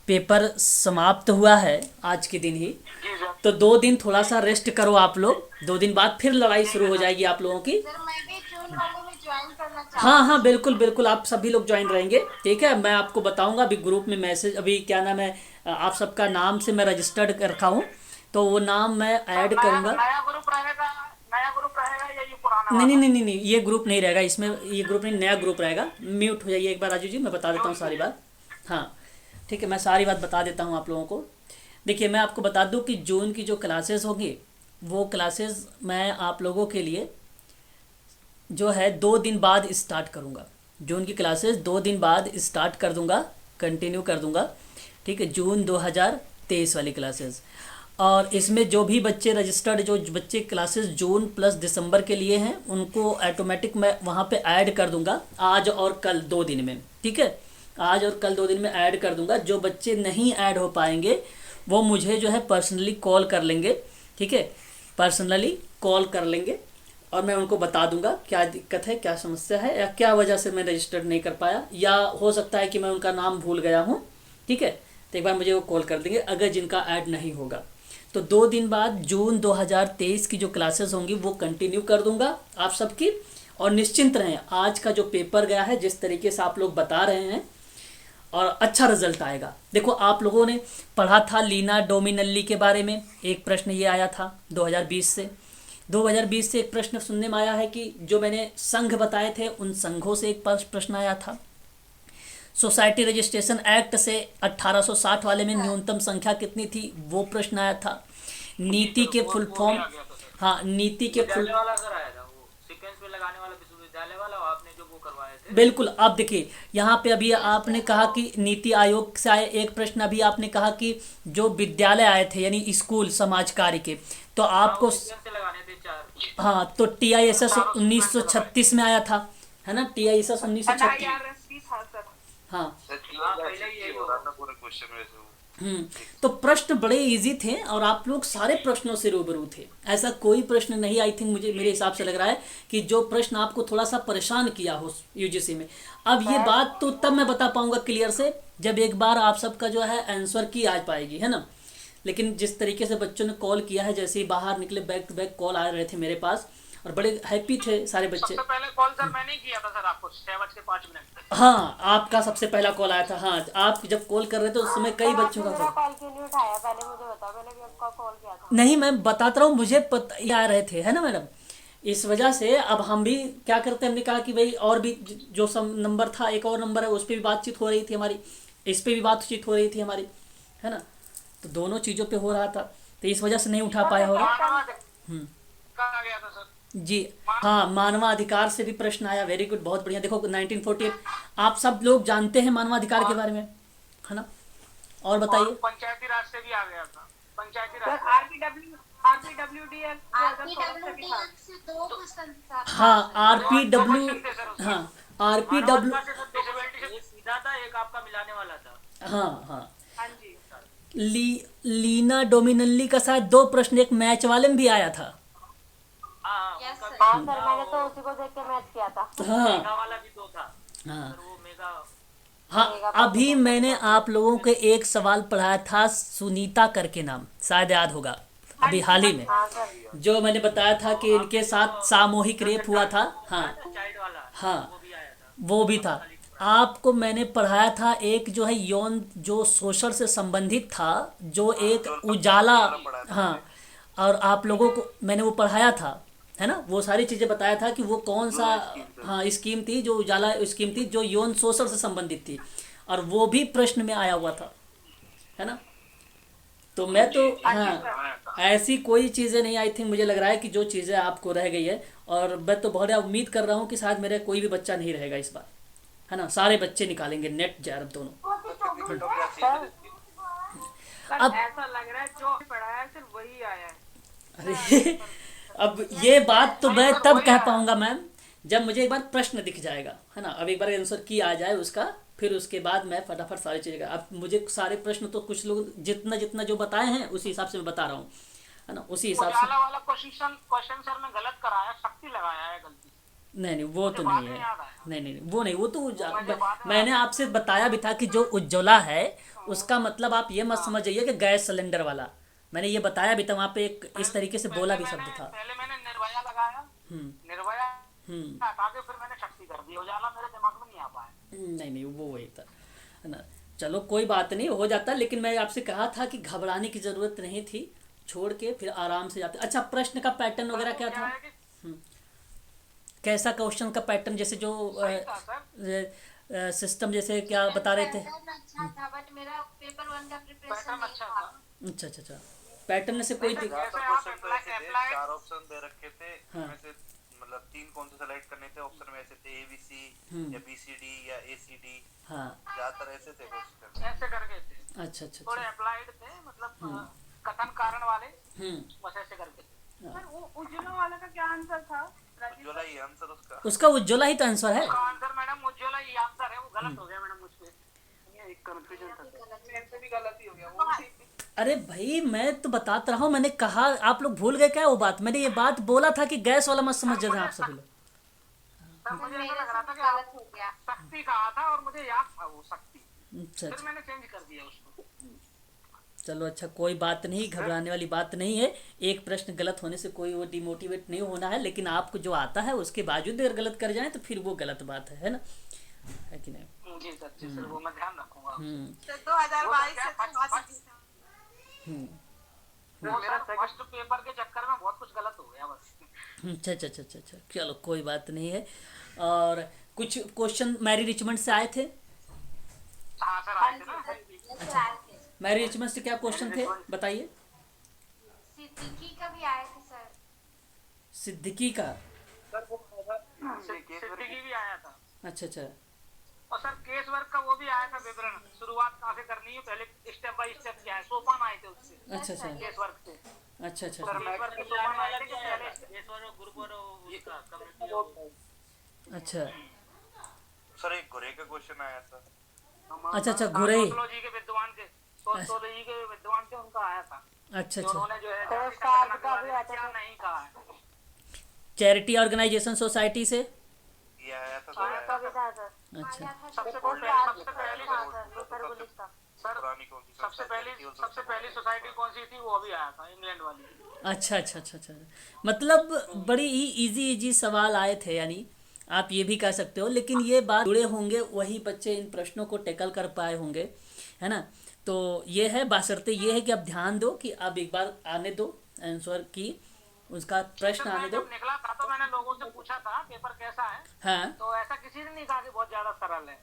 Paper समाप्त हुआ है आज के दिन ही। जी सर। तो 2 दिन थोड़ा सा रेस्ट करो आप लोग, 2 दिन बाद फिर लड़ाई ठीक शुरू है हो सर। जाएगी आप लोगों की। सर मैं भी जून वाले में ज्वाइन करना चाह हाँ रही हाँ, थी। बिल्कुल बिल्कुल, आप सभी लोग ज्वाइन रहेंगे, ठीक है। मैं आपको बताऊंगा, अभी ग्रुप में मैसेज, अभी क्या नाम है, आप सबका नाम से मैं रजिस्टर्ड कर रखा हूँ, तो वो नाम मैं सर ऐड नया करूंगा। नया ग्रुप रहेगा, नया ग्रुप रहेगा या ये पुराना नहीं नहीं वाला? नहीं नहीं नहीं, ये ग्रुप नहीं रहेगा इसमें, ये ग्रुप नहीं, नया ग्रुप रहेगा। म्यूट हो जाइए एक बार राजू जी, मैं बता देता हूँ जून के सारी लिए। बात। हाँ, ठीक है, मैं सारी बात बता देता हूँ आप लोगों को। देखिए, मैं आपको बता दूँ कि जून की जो क्लासेस होंगी, वो क्लासेस मैं आप लोगों के लिए जो है 2 दिन बाद स्टार्ट करूँगा। जून की क्लासेस 2 दिन बाद स्टार्ट कर दूँगा, कंटिन्यू कर दूँगा, ठीक है। जून 2023 वाली क्लासेस। और इसमें जो भी बच्चे रजिस्टर्ड, जो बच्चे क्लासेस जून प्लस दिसंबर के लिए हैं, उनको ऑटोमेटिक मैं वहाँ पे ऐड कर दूँगा आज और कल 2 दिन में, ठीक है। आज और कल 2 दिन में ऐड कर दूँगा। जो बच्चे नहीं ऐड हो पाएंगे वो मुझे जो है पर्सनली कॉल कर लेंगे, ठीक है। पर्सनली कॉल कर लेंगे और मैं उनको बता दूंगा क्या दिक्कत है, क्या समस्या है, या क्या वजह से मैं रजिस्टर्ड नहीं कर पाया, या हो सकता है कि मैं उनका नाम भूल गया हूँ, ठीक है। तो एक बार मुझे वो कॉल कर देंगे अगर जिनका ऐड नहीं होगा। तो 2 दिन बाद जून 2023 की जो क्लासेस होंगी वो कंटिन्यू कर दूंगा आप सबकी। और निश्चिंत रहें, आज का जो पेपर गया है, जिस तरीके से आप लोग बता रहे हैं, और अच्छा रिजल्ट आएगा। देखो, आप लोगों ने पढ़ा था लीना डोमिनल्ली के बारे में, एक प्रश्न ये आया था 2020 से। 2020 से एक प्रश्न सुनने में आया है कि जो मैंने संघ बताए थे, उन संघों से एक प्रश्न आया था। सोसाइटी रजिस्ट्रेशन एक्ट से 1860 वाले में न्यूनतम संख्या कितनी थी, वो प्रश्न आया था। जी नीति सर, के फुल वो भी फॉर्म, आ गया था सर। हाँ, नीति के फुल, विश्वविद्यालय वाला सर आया था, वो सीक्वेंस में लगाने वाला विश्वविद्यालय वाला, और आपने जो वो करवाए थे। बिल्कुल। अब देखिए, यहाँ पे अभी यस आपने सर। कहा कि नीति आयोग से आए एक प्रश्न, अभी आपने कहा कि जो विद्यालय आए थे यानी स्कूल समाज कार्य के, तो हाँ, वो आपको, सीक्वेंस से लगाने थे चार। हाँ, तो टी आई एस एस चारों उन्नीस सीक्वेंस सौ से लगाए थे। छत्तीस में आया था, है ना, टी आई एस एस उन्नीस सौ छत्तीस। NIRSP था सर। हाँ। हाँ, पहले ही यही हो रहा था पूरे क्वेश्चन में से। हम्म। तो प्रश्न बड़े इजी थे और आप लोग सारे प्रश्नों से रूबरू थे। ऐसा कोई प्रश्न नहीं, आई थिंक, मुझे मेरे हिसाब से लग रहा है कि जो प्रश्न आपको थोड़ा सा परेशान किया हो यूजीसी में। अब ये बात तो तब मैं बता पाऊंगा क्लियर से, जब एक बार आप सबका जो है आंसर की आ पाएगी, है ना। लेकिन जिस तरीके से बच्चों ने कॉल किया है, जैसे ही बाहर निकले बैक टू बैक कॉल आ रहे थे मेरे पास, और बड़े हैप्पी थे सारे बच्चे। सबसे पहले कॉल सर मैंने ही किया था सर आपको 6:05। हाँ, आपका सबसे पहला कॉल आया था। हाँ, आप जब कॉल कर रहे थे उस समय कई सर बच्चों आपने का मेरा कॉल। कॉल क्यों नहीं उठाया? पहले मुझे बताओ, मैंने भी आपका कॉल किया था। नहीं, मैं बताता रहा हूँ, मुझे पता ही आ रहे थे, है ना मैडम। इस वजह से अब हम भी क्या करते हैं, हमने कहा कि भाई और भी जो सब नंबर था, एक और नंबर है, उस पर भी बातचीत हो रही थी हमारी, इस पे भी बातचीत हो रही थी हमारी, है ना। तो दोनों चीज़ों पे हो रहा था, तो इस वजह से नहीं उठा सर पाया लेकिन होगा। मानवाधिकार आ गया था सर। जी। हाँ, मानवाधिकार से भी प्रश्न आया, वेरी गुड, बहुत बढ़िया। देखो 1948, आप सब लोग जानते हैं मानवाधिकार के और बारे में, है ना। और और बताइए। पंचायती राज से भी आ गया था, पंचायती सर राज से। RPWDL 2016 से भी था। RPWDL से 2 क्वेश्चन था हाँ, सर। आर दो पी दो डब्ल्यू, क्वेश्चन थे सर उसमें। हाँ, आर पी डब्ल्यू, मानवाधिकार से सर डिसेबिलिटी से, एक सीधा था, एक आपका मिलाने वाला था। हाँ हाँ। हाँ जी। लीना डोमिनल्ली का शायद 2 प्रश्न एक मैच वाले में भी आया था। हाँ, Yes, उनका sir. भी हाँ दो सर, था, मैंने तो वो उसी को देख के मैच किया था। हाँ मेगा वाला भी दो था हाँ सर, वो मेगा। हाँ। मेगा अभी प्रोसेसर मैंने वाला। आप लोगों के एक सवाल पढ़ाया था, सुनीता करके नाम, शायद याद होगा, हाँ अभी जी, हाल ही में, हाँ सर। जो मैंने बताया था कि इनके आपने साथ सामूहिक रेप हुआ था। हाँ चाइल्ड वाला, हाँ, वो भी आया था। वो भी वो था। तो खाली पढ़ा। आपको मैंने पढ़ाया था एक जो है यौन, जो शोषण से संबंधित था, जो एक उजाला, हाँ, और आप लोगों को मैंने वो पढ़ाया था, है ना। वो सारी चीज़ें बताया था कि वो कौन सा, हाँ, स्कीम थी, जो उजाला स्कीम थी, जो यौन शोषण से संबंधित थी, और वो भी प्रश्न में आया हुआ था, है ना। तो मैं तो, हाँ, ऐसी कोई चीज़ें नहीं, आई थिंक, मुझे लग रहा है कि जो चीज़ें आपको रह गई है, और मैं तो बहुत उम्मीद कर रहा हूँ कि शायद मेरा कोई भी बच्चा नहीं रहेगा इस बार, है ना। सारे बच्चे निकालेंगे नेट जैरब दोनों। सर सर अब ऐसा लग रहा है जो पढ़ाया है सिर्फ वही आया है। अरे अब ये बात तो मैं सर, तब वही कह आया। पाऊंगा मैम, जब मुझे एक बार प्रश्न दिख जाएगा, है ना। अब एक बार आंसर की आ जाए उसका, फिर उसके बाद मैं फटाफट सारी चीज़ें अब मुझे सारे प्रश्न तो कुछ लोग जितना जितना जो बताए हैं उसी हिसाब से मैं बता रहा हूँ, है ना, उसी हिसाब से। उजाला वाला क्वेश्चन क्वेश्चन सर ने गलत कराया, शक्ति लगाया है गलती। नहीं नहीं वो तो बाद नहीं में है। याद आया। नहीं नहीं नहीं, वो नहीं, वो तो मुझे बाद में मैंने आपसे बताया भी था कि जो उज्ज्वला है उसका मतलब आप ये मत समझ जाइए कि गैस सिलेंडर वाला। मैंने ये बताया भी था वहाँ पे, एक इस तरीके से बोला भी शब्द था। पहले मैंने निर्भया लगाया, हम्म निर्भया हम्म हटा के फिर मैंने शक्ति कर दी, उजाला मेरे दिमाग में नहीं आ पाया। नहीं नहीं वो वही था, है ना। चलो कोई बात नहीं, हो जाता। लेकिन मैं आपसे कहा था कि घबराने की ज़रूरत नहीं थी, छोड़ के फिर आराम से जाते। अच्छा, प्रश्न का पैटर्न वगैरह क्या था? है कि कैसा क्वेश्चन का पैटर्न, जैसे जो सही था सर, सिस्टम जैसे क्या बता रहे थे? पैटर्न अच्छा था, बट मेरा पेपर 1 का प्रिपरेशन पैटर्न नहीं अच्छा था। था। अच्छा अच्छा अच्छा, पैटर्न से कोई नहीं, दिक- जैसे ज्यादातर आप क्वेश्चन तो ऐसे थे, अप्लाई 4 ऑप्शन दे रखे थे, हाँ। उनमें से मतलब 3 कौन से सेलेक्ट करने थे, ऑप्शन में ऐसे थे ABC या BCD या ACD, हाँ, ज्यादातर ऐसे थे क्वेश्चन। ऐसे करके थे, अच्छा अच्छा थोड़े अच्छा, अप्लाइड थे, मतलब कथन कारण वाले, बस ऐसे करके थे। सर वो उज्ज्वला वाला का क्या आंसर था? राजीव उज्ज्वला ही आंसर उसका। उसका उज्ज्वला ही तो आंसर है। उसका आंसर मैडम उज्ज्वला ही आंसर है, वो गलत हो गया मैडम मुझ पे। ये एक कंफ्यूजन था, मेरे से भी गलत ही हो गया वो। अरे भाई मैं तो बताता रहा हूँ, मैंने कहा आप लोग भूल गए क्या वो बात? मैंने ये बात बोला था कि गैस वाला मत समझ जाना आप सभी लोग। सर मुझे मेरे ऐसा लग रहा था से कि गलत आप हो गया। शक्ति कहा था और मुझे याद था वो शक्ति, अच्छा फिर अच्छा, मैंने चेंज कर दिया उसको। चलो अच्छा, कोई बात नहीं, घबराने वाली बात नहीं है। एक प्रश्न गलत होने से कोई वो डिमोटिवेट नहीं होना है, लेकिन आपको जो आता है उसके बावजूद अगर गलत कर जाए तो फिर वो गलत बात है ना, है कि नहीं? जी सर, जी सर, वो मैं ध्यान रखूंगा। हम्म सर 2022 से तो आ चुकी थी। हम्म, वो सर फर्स्ट पेपर के चक्कर में बहुत कुछ गलत हो गया बस। अच्छा अच्छा अच्छा अच्छा अच्छा, चलो कोई बात नहीं है। और कुछ क्वेश्चन मैरी रिचमंड से आए थे? हाँ सर, हाँ आए थे जी, ना। सर, जैसे आए थे। मैरी रिचमंड से क्या क्वेश्चन थे बताइए? सिद्दीकी का भी आए थे सर। सिद्दीकी का? सर वो सिद्दीकी भी आया था, अच्छा अच्छा और सर केस वर्क का वो भी आया था विवरण, शुरुआत कहाँ से करनी है, पहले स्टेप बाय स्टेप क्या है, सोपान आए थे उससे, अच्छा अच्छा केस वर्क से। अच्छा अच्छा सर केस वर्क के सोपान आए थे कि पहले अच्छा सर एक घुरे का क्वेश्चन आया था। अच्छा अच्छा, घुरे। सोशियोलॉजी के विद्वान के, सोशियोलॉजी के विद्वान के उनका आया था, अच्छा जो अच्छा, उन्होंने जो है जाति संगठन के बारे में क्या नहीं कहा है। चैरिटी ऑर्गेनाइजेशन सोसाइटी से? ये आया था आया था सर, अच्छा सबसे पहली सर, पुरानी कौन सी सबसे पहली सोसाइटी कौन सी थी, वो भी आया था, इंग्लैंड वाली। अच्छा अच्छा अच्छा अच्छा, मतलब बड़ी ही इजी इजी सवाल आए थे, यानी आप ये भी कह सकते हो। लेकिन ये बात जुड़े होंगे वही बच्चे इन प्रश्नों को टैकल कर पाए होंगे, है ना। तो ये है, बाशर्ते ये है कि आप ध्यान दो कि आप एक बार आने दो आंसर की, उसका प्रश्न सर आने मैं दो। जब निकला था तो मैंने लोगों से पूछा था पेपर कैसा है, हाँ, तो ऐसा किसी ने नहीं कहा कि बहुत ज्यादा सरल है।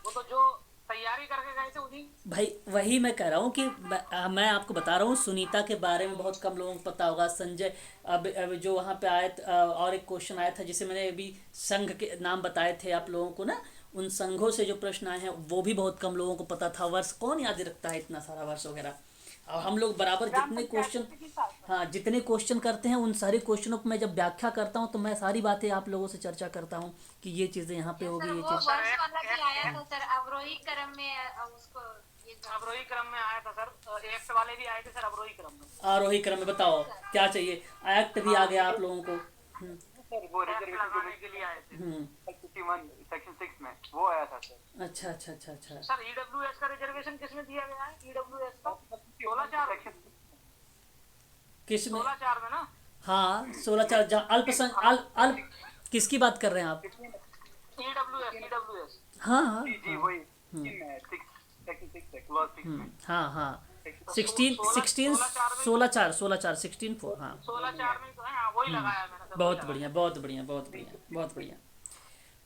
वो तो जो तैयारी करके गए थे उन्हीं। भाई वही मैं कह रहा हूँ कि मैं आपको बता रहा हूँ, सुनीता के बारे में बहुत कम लोगों को पता होगा। संजय, अब जो वहाँ पे आए और एक क्वेश्चन आया था जिसे मैंने अभी संघ के नाम बताए थे आप लोगों को ना, उन संघों से जो प्रश्न आए हैं वो भी बहुत कम लोगों को पता था। वर्ष कौन याद रखता है इतना सारा वर्ष वगैरह? और हम लोग बराबर जितने क्वेश्चन, हाँ जितने क्वेश्चन करते हैं उन सारे क्वेश्चनों को मैं जब व्याख्या करता हूँ तो मैं सारी बातें आप लोगों से चर्चा करता हूँ कि ये चीज़ें यहाँ पे होगी, सर ये वो चीज़। वर्ष वाला भी आया था सर, अवरोही क्रम में उसको ये अवरोही क्रम में आया था सर, एक्ट वाले भी आए थे सर अवरोही क्रम में। आरोही क्रम में बताओ क्या चाहिए? एक्ट भी आ गया आप लोगों को। वो एक्ट लगाने के लिए आए थे हम्म, 51 सेक्शन 6 में वो आया था सर। अच्छा अच्छा अच्छा अच्छा, सर। ईडब्ल्यूएस का रिजर्वेशन किसमें दिया गया है? ईडब्ल्यूएस का 16/4 किस में? 16/4 में ना। हाँ 16/4, जहाँ अल्प किसकी बात कर रहे हैं आप? ईडब्ल्यूएस हाँ हाँ जी वही 6 सेक्शन 6 है, क्लॉज 6 में। हाँ हाँ, 16 4 हाँ। 16/4 में तो है, हाँ वही लगाया मैंने सर, बहुत बढ़िया बहुत बढ़िया बहुत बढ़िया बहुत बढ़िया।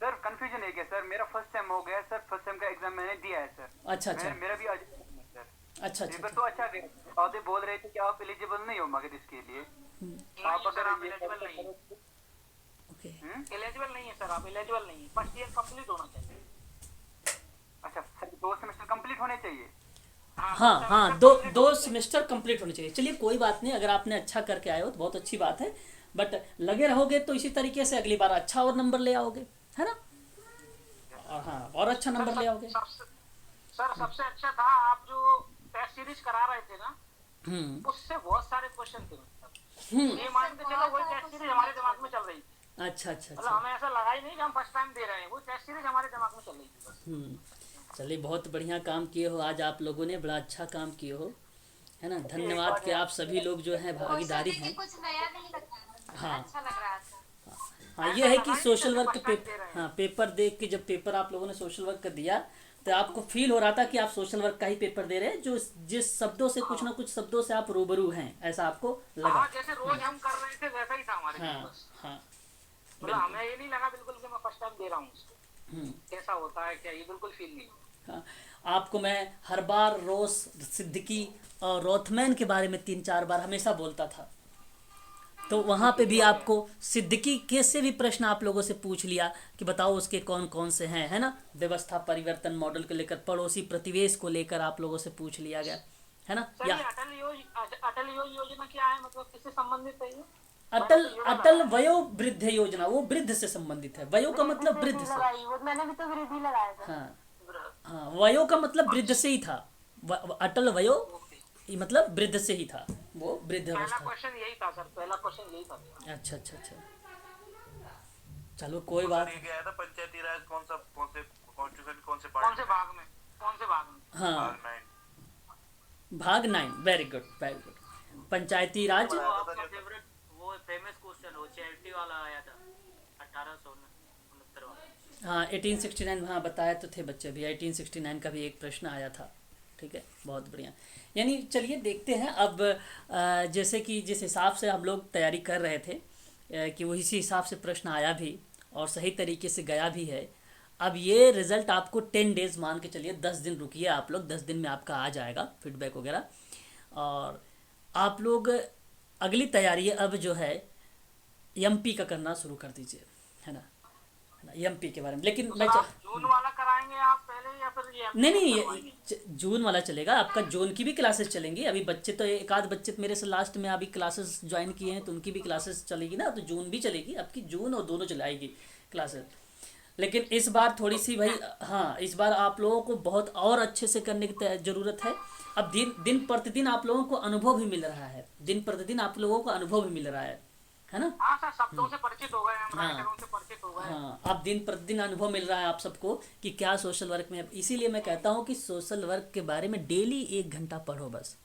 सर कंफ्यूजन है क्या सर, मेरा फर्स्ट सेम हो गया सर, फर्स्ट सेम का एग्जाम मैंने दिया है सर। अच्छा अच्छा मेरा भी आज सर अच्छा पेपर अच्छा तो अच्छा गया। और बोल रहे थे कि आप एलिजिबल नहीं हो मगर इसके लिए आप अगर ये एलिजिबल नहीं है, ओके। एलिजिबल नहीं है सर, आप एलिजिबल नहीं है, फर्स्ट ईयर कंप्लीट होना चाहिए। अच्छा सर 2 सेमेस्टर कंप्लीट होने चाहिए। हाँ हाँ, दो सेमेस्टर कंप्लीट होने चाहिए। चलिए कोई बात नहीं, अगर आपने अच्छा करके आए हो तो बहुत अच्छी बात है, बट लगे रहोगे तो इसी तरीके से अगली बार अच्छा और नंबर ले आओगे, है ना। और हाँ, और अच्छा नंबर ले आओगे। सर सबसे अच्छा था आप जो टेस्ट सीरीज करा रहे थे ना, उससे बहुत सारे क्वेश्चन थे, मतलब ये मान के चलो वही टेस्ट सीरीज हमारे दिमाग में चल रही थी। अच्छा अच्छा मतलब अच्छा। हमें ऐसा लगा ही नहीं कि हम फर्स्ट टाइम दे रहे हैं, वो टेस्ट सीरीज हमारे दिमाग में चल रही थी बस। चलिए, बहुत बढ़िया काम किए हो आज आप लोगों ने, बड़ा अच्छा काम किए हो, है ना। ये एक धन्यवाद बार कि आप सभी लोग जो हैं क्वेश्चन भागीदारी देके हैं। कुछ नया नहीं लगा, हाँ अच्छा लग रहा था। हाँ, ऐसा ये है लगा कि ही नहीं सोशल जैसे वर्क फर्स्ट टाइम पेपर, दे रहे हैं। हाँ पेपर देख के जब पेपर आप लोगों ने सोशल वर्क का दिया तो आपको फील हो रहा था कि आप सोशल वर्क का ही पेपर दे रहे हैं, जो जिस शब्दों से कुछ ना कुछ शब्दों से आप रूबरू हैं, ऐसा आपको लगा। हाँ, जैसे रोज हम कर रहे थे वैसा ही था हमारे लिए हाँ बस। हाँ मतलब बिल्कुल। हमें ये नहीं लगा बिल्कुल कि मैं फर्स्ट टाइम दे रहा हूँ उसको, कैसा होता है क्या, ये बिल्कुल फील नहीं हुआ। हाँ, आपको मैं हर बार रोज, सिद्दीकी और रोथमैन के बारे में 3-4 बार हमेशा बोलता था, तो वहाँ पे भी आपको सिद्दीकी के से भी प्रश्न आप लोगों से पूछ लिया कि बताओ उसके कौन कौन से हैं, है ना। व्यवस्था परिवर्तन मॉडल को लेकर, पड़ोसी प्रतिवेश को लेकर आप लोगों से पूछ लिया गया, है ना। सर या ये अटल योजना क्या है, मतलब किससे संबंधित है ये? अटल अटल वयोवृद्ध योजना, वो वृद्ध से संबंधित है। वयो का मतलब वृद्ध से। लगाई वो मैंने भी तो वृद्धि लगाया था। हाँ हाँ, वयो का मतलब वृद्ध से ही था। अटल वयो ये मतलब वृद्ध से ही था, वो वृद्ध पहला अवस्था। क्वेश्चन यही था सर, पहला क्वेश्चन यही था मेरा। अच्छा अच्छा अच्छा, चलो कोई सर बात। ये क्या आया था, पंचायती राज कौन से कॉन्स्टिट्यूशन कौन से कौन पार्ट से में? भाग में, कौन से भाग में? हाँ, भाग 9। भाग 9, वेरी गुड वेरी गुड। पंचायती राज। वो आपका फेवरेट वो फेमस क्वेश्चन हो चैरिटी वाला आया था 1869 वाला। हाँ 1869, हाँ बताया तो थे बच्चे भी, 1869 का भी एक प्रश्न आया था। ठीक है, बहुत बढ़िया। यानी चलिए देखते हैं अब, जैसे कि जिस हिसाब से हम लोग तैयारी कर रहे थे कि वही इसी हिसाब से प्रश्न आया भी और सही तरीके से गया भी है। अब ये रिज़ल्ट आपको 10 डेज़ मान के चलिए, 10 दिन रुकिए आप लोग, 10 दिन में आपका आ जाएगा फीडबैक वगैरह। और आप लोग अगली तैयारी अब जो है एमपी का करना शुरू कर दीजिए, है ना एमपी के बारे में। लेकिन तो मैं सर आप जून वाला कराएंगे आप पहले या फिर ये नहीं नहीं, करवाएंगे? जून वाला चलेगा आपका, जून की भी क्लासेस चलेंगी। अभी बच्चे तो एक आध बच्चे मेरे से लास्ट में अभी क्लासेस ज्वाइन किए हैं, तो उनकी भी क्लासेस चलेगी ना, तो जून भी चलेगी आपकी, जून और दोनों चलाएगी क्लासेस। लेकिन इस बार थोड़ी सी भाई, हाँ इस बार आप लोगों को बहुत और अच्छे से करने की ज़रूरत है। अब दिन प्रतिदिन आप लोगों को अनुभव भी मिल रहा है, दिन प्रतिदिन आप लोगों को अनुभव भी मिल रहा है ना। हाँ सर, शब्दों से परिचित हो गए हम, हाँ। राइटरों से परिचित हो गए। हाँ, अब दिन प्रतिदिन अनुभव मिल रहा है आप सबको कि क्या सोशल वर्क में है। इसीलिए मैं कहता हूँ कि सोशल वर्क के बारे में डेली 1 घंटा पढ़ो, बस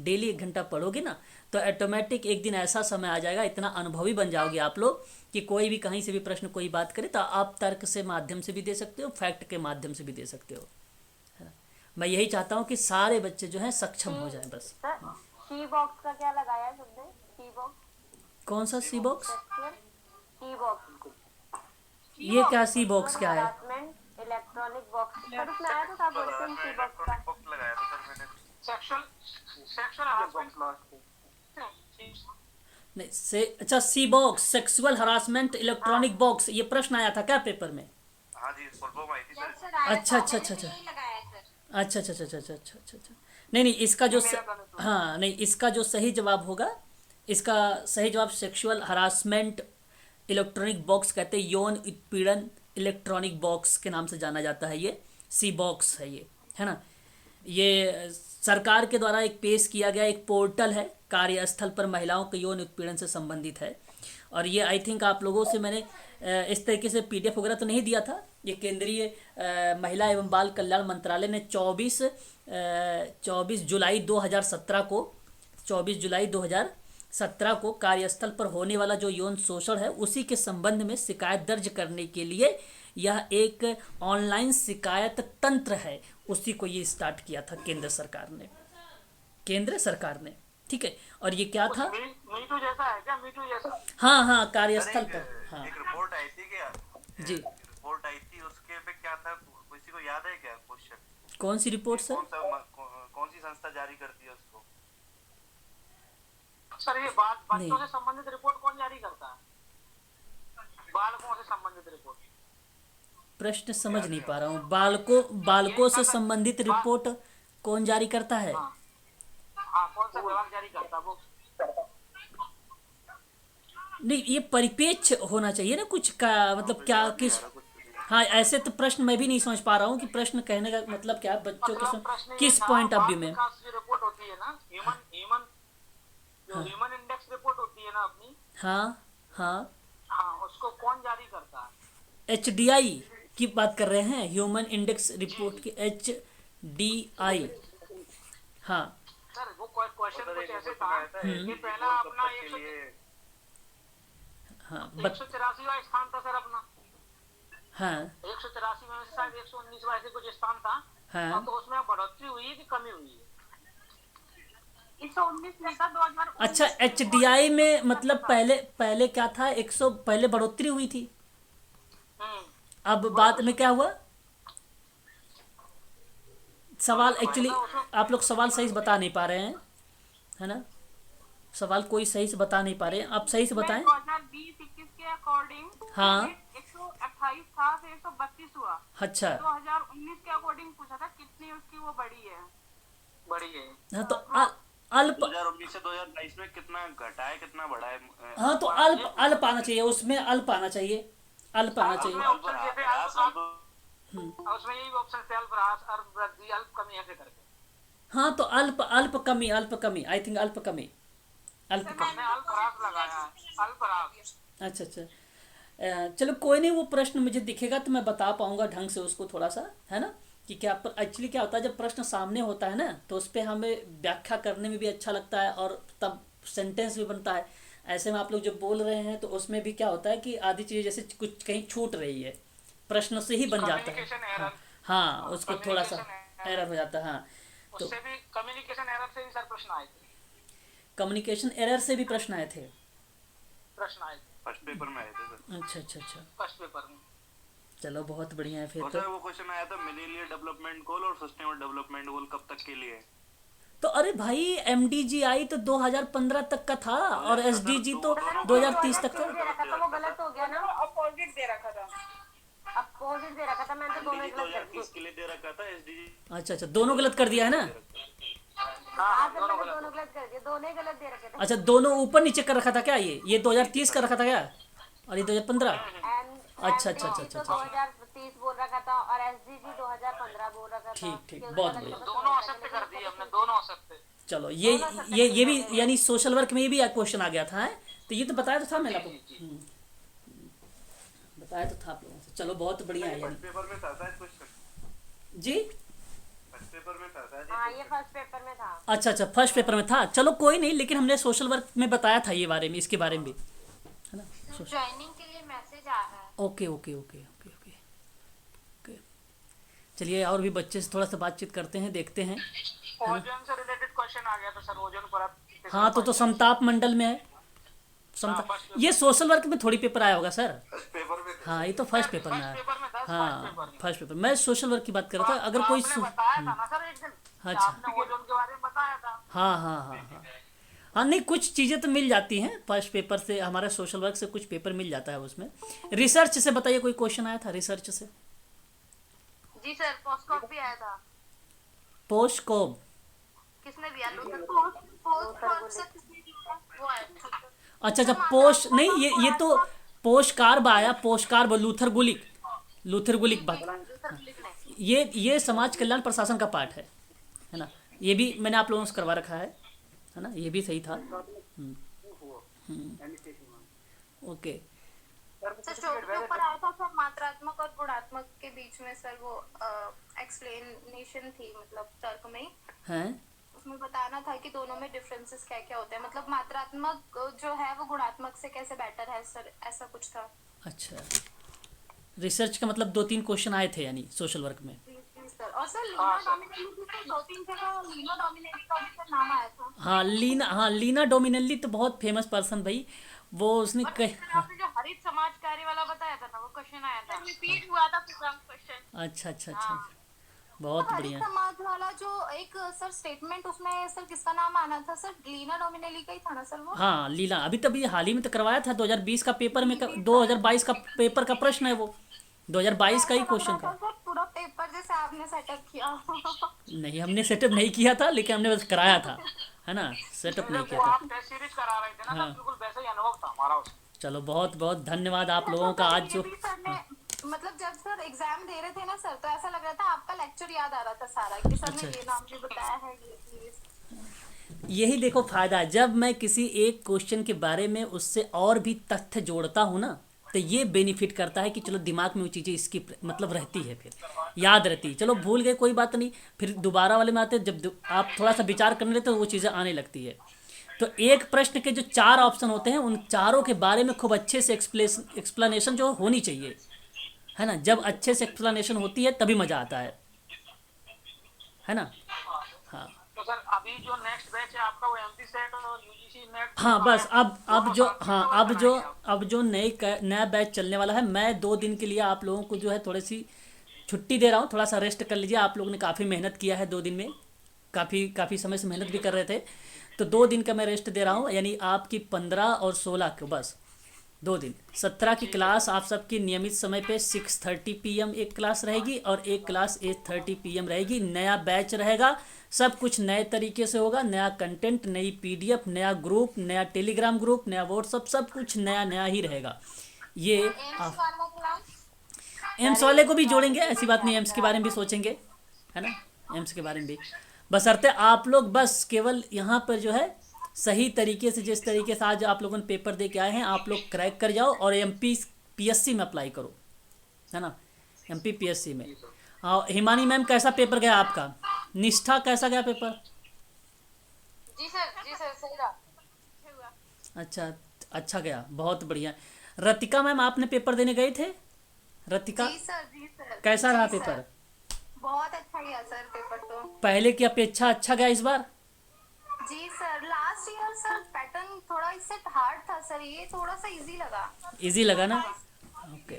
डेली 1 घंटा पढ़ोगे ना तो ऑटोमेटिक एक दिन ऐसा समय आ जाएगा, इतना अनुभवी बन जाओगे आप लोग कि कोई भी कहीं से भी प्रश्न कोई बात करे तो आप तर्क से माध्यम से भी दे सकते हो, फैक्ट के माध्यम से भी दे सकते हो, है ना? मैं यही चाहता हूँ कि सारे बच्चे जो हैं सक्षम हो जाएं बस। सर शी बॉक्स का क्या लगाया तुमने? शी बॉक्स, कौन सा सी बॉक्स? शी बॉक्स, ये क्या सी बॉक्स क्या है? हरासमेंट इलेक्ट्रॉनिक बॉक्स, सर उसमें आया था बोलते हैं सी बॉक्स का। इलेक्ट्रॉनिक बॉक्स लगाया था सर मैंने। सेक्सुअल हरासमेंट नहीं से, अच्छा she box, sexual harassment electronic box, ये प्रश्न आया था क्या पेपर में? हाँ जी, फुल फॉर्म आई थी जब सर। सर आया अच्छा, था, अच्छा, मैंने अच्छा, भी यही लगाया सर। अच्छा अच्छा अच्छा अच्छा अच्छा अच्छा अच्छा अच्छा। नहीं नहीं, इसका जो हाँ नहीं, इसका जो सही जवाब होगा, इसका सही जवाब सेक्सुअल हरासमेंट इलेक्ट्रॉनिक बॉक्स कहते हैं, यौन उत्पीड़न इलेक्ट्रॉनिक बॉक्स के नाम से जाना जाता है। ये सी बॉक्स है, ये है ना। ये सरकार के द्वारा एक पेश किया गया एक पोर्टल है, कार्यस्थल पर महिलाओं के यौन उत्पीड़न से संबंधित है। और ये आई थिंक आप लोगों से मैंने इस तरीके से पीडीएफ वगैरह तो नहीं दिया था। ये केंद्रीय महिला एवं बाल कल्याण मंत्रालय ने 24 जुलाई 2017 को 24 जुलाई 2017 को कार्यस्थल पर होने वाला जो यौन शोषण है उसी के संबंध में शिकायत दर्ज करने के लिए यह एक ऑनलाइन शिकायत तंत्र है, उसी को ये स्टार्ट किया था केंद्र सरकार ने। ठीक है, और ये क्या था? मीटू जैसा है क्या? मीटू जैसा? हाँ हाँ, कार्यस्थल सर, पर। हाँ एक रिपोर्ट आई थी क्या? जी, रिपोर्ट आई थी, उसके पे क्या था, किसी को याद है क्या क्वेश्चन? कौन सी रिपोर्ट सर? कौन सी संस्था जारी करती है उसको? सर ये बच्चों से संबंधित रिपोर्ट कौन जारी करता है? बालकों से संबंधित रिपोर्ट। प्रश्न समझ नहीं पा रहा हूँ। बालकों से संबंधित रिपोर्ट कौन जारी करता है? हाँ, कौन सा विभाग जारी करता है वो? नहीं, ये परिपेक्ष होना चाहिए ना कुछ का, मतलब क्या किस। हाँ, ऐसे तो प्रश्न मैं भी नहीं समझ पा रहा हूँ कि प्रश्न कहने का मतलब क्या है, बच्चों के किस पॉइंट ऑफ व्यू में। रिपोर्ट होती है ना, ह्यूमन इंडेक्स रिपोर्ट होती है ना अपनी। हाँ हाँ हाँ, उसको कौन जारी करता है? HDI की बात कर रहे हैं, ह्यूमन इंडेक्स रिपोर्ट की, HDI। हाँ सर वो क्वेश्चन कुछ ऐसे था कि पहला अपना हाँ 183वां स्थान था सर अपना, हाँ 183 में से शायद 119वां ऐसे कुछ स्थान था। हाँ। तो उसमें बढ़ोतरी हुई है कि कमी हुई है? 119 में था 2019। अच्छा, HDI में मतलब पहले क्या था, 100 पहले बढ़ोतरी हुई थी, अब बाद में क्या हुआ? सवाल एक्चुअली आप लोग सवाल सही से बता नहीं पा रहे हैं, है ना? सवाल कोई सही से बता नहीं पा रहे हैं, आप सही से बताएं। 2020-21 के अकॉर्डिंग हाँ 128 था, फिर 132 हुआ। अच्छा 2019 के अकॉर्डिंग पूछा था कितनी उसकी वो बढ़ी है। बड़ी है। हाँ, तो अल्प 2019 से 2022 में कितना घटा है कितना बढ़ा है? हाँ तो अल्प आना चाहिए, उसमें अल्प आना चाहिए, अल्प आना चाहिए। ऑप्शन जैसे उसमें यही ऑप्शन थे, अल्प ह्रास, अल्प वृद्धि, अल्प कमी ऐसे करके। हाँ तो अल्प कमी, आई थिंक अल्प कमी। मैंने अल्प ह्रास लगाया है, अल्प ह्रास। अच्छा चलो कोई नहीं, वो प्रश्न मुझे दिखेगा तो मैं बता पाऊंगा ढंग से उसको थोड़ा सा, है ना? कि क्या एक्चुअली क्या होता है, जब प्रश्न सामने होता है ना तो उस पर हमें व्याख्या करने में भी अच्छा लगता है और तब सेंटेंस भी बनता है। ऐसे में आप लोग जो बोल रहे हैं तो उसमें भी क्या होता है कि आधी चीज़ें जैसे कुछ कहीं छूट रही है, प्रश्न से ही बन जाता है। Communication error. हाँ उसको थोड़ा सा एरर हो जाता है। हाँ तो उससे भी कम्युनिकेशन एरर से भी सर प्रश्न आए थे, कम्युनिकेशन एरर से भी प्रश्न आए थे। फर्स्ट पेपर में आए थे सर। अच्छा फर्स्ट पेपर में। चलो बहुत बढ़िया है फिर और तो। सर वो क्वेश्चन आया था मिलेनियम डेवलपमेंट गोल और सस्टेनेबल डेवलपमेंट गोल कब तक के लिए है? तो अरे भाई MDGI तो 2015 तक का था और SDG तो 2030 तक था। दे रखा था, वो गलत हो गया ना। अपोजिट दे रखा था। अपोजिट दे रखा था, मैंने तो दोनों MDG गलत कर दिए। 2030 के लिए दे रखा था, SDG अच्छा दोनों गलत कर दिया है ना? हाँ सर, मैंने दोनों गलत कर दिए, दोनों ही गलत दे रखे थे। अच्छा दोनों ऊपर नीचे कर रखा था क्या? ये 2030 का रखा था क्या और ये 2015? अच्छा 2030 बोल रखा था और SDG 2015 बोल रखा था। ठीक बहुत बढ़िया। दोनों असत्य कर दिए हमने, दोनों असत्य। चलो ये भी यानी सोशल वर्क में ये भी क्वेश्चन आ गया था है? तो ये तो बताया तो था मैंने आपको, बताया तो था आप लोगों से। चलो बहुत बढ़िया है यानी। फर्स्ट पेपर में था शायद क्वेश्चन। जी फर्स्ट पेपर में था शायद। हाँ ये फर्स्ट पेपर में था। अच्छा फर्स्ट पेपर में था, चलो कोई नहीं, लेकिन हमने सोशल वर्क में बताया था ये बारे में, इसके बारे में भी, है ना? ज्वाइनिंग के लिए मैसेज आ रहा है। ओके चलिए और भी बच्चे से थोड़ा सा बातचीत करते हैं, देखते हैं। ओजोन से रिलेटेड क्वेश्चन आ गया था सर, ओजोन परत। हाँ तो समताप मंडल में है, ये सोशल वर्क में थोड़ी पेपर आया होगा सर। फर्स्ट पेपर में हाँ ये तो फर्स्ट पेपर में फर्स्ट आया। पेपर में था, हाँ फर्स्ट पेपर, मैं सोशल वर्क की बात कर रहा था। अगर कोई आपने बताया था ना सर एक दिन, अच्छा। आपने ओजोन के बारे में बताया था। हाँ नहीं कुछ चीज़ें तो मिल जाती हैं फर्स्ट पेपर से, हमारे सोशल वर्क से कुछ पेपर मिल जाता है उसमें। रिसर्च से बताइए, कोई क्वेश्चन आया था रिसर्च से? जी सर, पोस्टकॉप भी आया था। पोस्टकॉब किसने दिया? वो आया था। अच्छा पोस्ट नहीं, ये तो पोस्ट कार्ब आया, पोस्ट कार्ब लूथर गुलिक बात। ये समाज कल्याण प्रशासन का पार्ट है ना? ये भी मैंने आप लोगों से करवा रखा है ना? ये भी सही था। ओके सर शोध के ऊपर आया था सर, मात्रात्मक और गुणात्मक के बीच में सर वो एक्सप्लेनेशन थी, मतलब तर्क में ही। हैं? उसमें बताना था कि दोनों में डिफरेंसेस क्या क्या होते हैं, मतलब मात्रात्मक जो है वो गुणात्मक से कैसे बेटर है सर, ऐसा कुछ था। अच्छा रिसर्च का मतलब 2-3 क्वेश्चन आए थे यानी सोशल वर्क में। सर और सर लीना डोमिनेली भी सर 2-3 जगह लीना डोमिनेली का भी सर नाम आया था। हाँ लीना डोमिनेली तो बहुत फेमस पर्सन भाई, वो उसने आपने जो हरित समाज कार्य वाला बताया था ना, वो क्वेश्चन आया था, रिपीट हुआ था प्रोग्राम क्वेश्चन। अच्छा बहुत बढ़िया। समाज वाला जो एक सर स्टेटमेंट, उसमें सर किसका नाम आना था सर? लीना डोमिनेली का ही था ना सर वो? हाँ लीला, अभी तभी हाल ही में तो करवाया था 2020 का पेपर में 2022 का पेपर का प्रश्न है वो, 2022 का ही क्वेश्चन का। सर पूरा पेपर जैसे आपने सेटअप किया। नहीं हमने सेटअप नहीं किया था, लेकिन हमने बस कराया था, है ना? सेटअप नहीं किया था। आप टेस्ट सीरीज करा रहे थे ना, बिल्कुल वैसा ही अनुभव था हमारा उसमें। चलो बहुत बहुत धन्यवाद आप लोगों का। आज जो मतलब जब सर एग्जाम दे रहे थे ना सर, तो ऐसा लग रहा था आपका लेक्चर याद आ रहा था सारा, कि सर ने ये नाम भी बताया है, ये यही देखो फायदा है, जब मैं किसी एक क्वेश्चन के बारे में उससे और भी तथ्य जोड़ता हूँ ना तो ये बेनिफिट करता है कि चलो दिमाग में वो चीज़ें इसकी मतलब रहती है, फिर याद रहती है। चलो भूल गए कोई बात नहीं, फिर दोबारा वाले में आते जब आप थोड़ा सा विचार करने लगते तो वो चीज़ें आने लगती है। तो एक प्रश्न के जो 4 ऑप्शन होते हैं उन चारों के बारे में खूब अच्छे से एक्सप्लेनेशन जो होनी चाहिए, है ना। जब अच्छे से एक्सप्लेनेशन होती है तभी मज़ा आता है ना। हाँ तो सर अभी जो नेक्स्ट बैच है आपका वो एमपी सेट और यूजीसी नेट। हाँ बस अब जो नया बैच चलने वाला है, मैं 2 दिन के लिए आप लोगों को जो है थोड़ी सी छुट्टी दे रहा हूँ, थोड़ा सा रेस्ट कर लीजिए। आप लोगों ने काफ़ी मेहनत किया है 2 दिन में, काफ़ी समय से मेहनत भी कर रहे थे, तो 2 दिन का मैं रेस्ट दे रहा हूँ। यानी आपकी 15 और 16 को बस 2 दिन, 17 की क्लास आप सबकी नियमित समय पे 6:30 PM एक क्लास रहेगी और एक क्लास 8:30 PM रहेगी। नया बैच रहेगा, सब कुछ नए तरीके से होगा, नया कंटेंट, नई PDF, नया ग्रुप, नया टेलीग्राम ग्रुप, नया व्हाट्सअप, सब कुछ नया नया ही रहेगा। ये एम्स वाले को भी जोड़ेंगे, ऐसी बात नहीं, एम्स के बारे में भी सोचेंगे, है ना, एम्स के बारे में भी। बशर्ते आप लोग बस केवल यहाँ पर जो है सही तरीके से, जिस तरीके से आज आप लोगों ने पेपर दे के आए हैं, आप लोग क्रैक कर जाओ और MPPSC में अप्लाई करो, है ना, MPPSC में। हाँ हिमानी मैम, कैसा पेपर गया आपका? निष्ठा कैसा गया पेपर? जी सर सही रहा। अच्छा गया, बहुत बढ़िया। रतिका मैम, आपने पेपर देने गए थे? रतिका, जी सर कैसा रहा जी सर। पेपर? बहुत अच्छा गया सर पेपर तो। पहले की अपेक्षा अच्छा गया इस बार? जी sir, last year sir pattern थोड़ा इससे हार्ड था सर, ये थोड़ा सा इजी लगा। इजी लगा ना? ओके।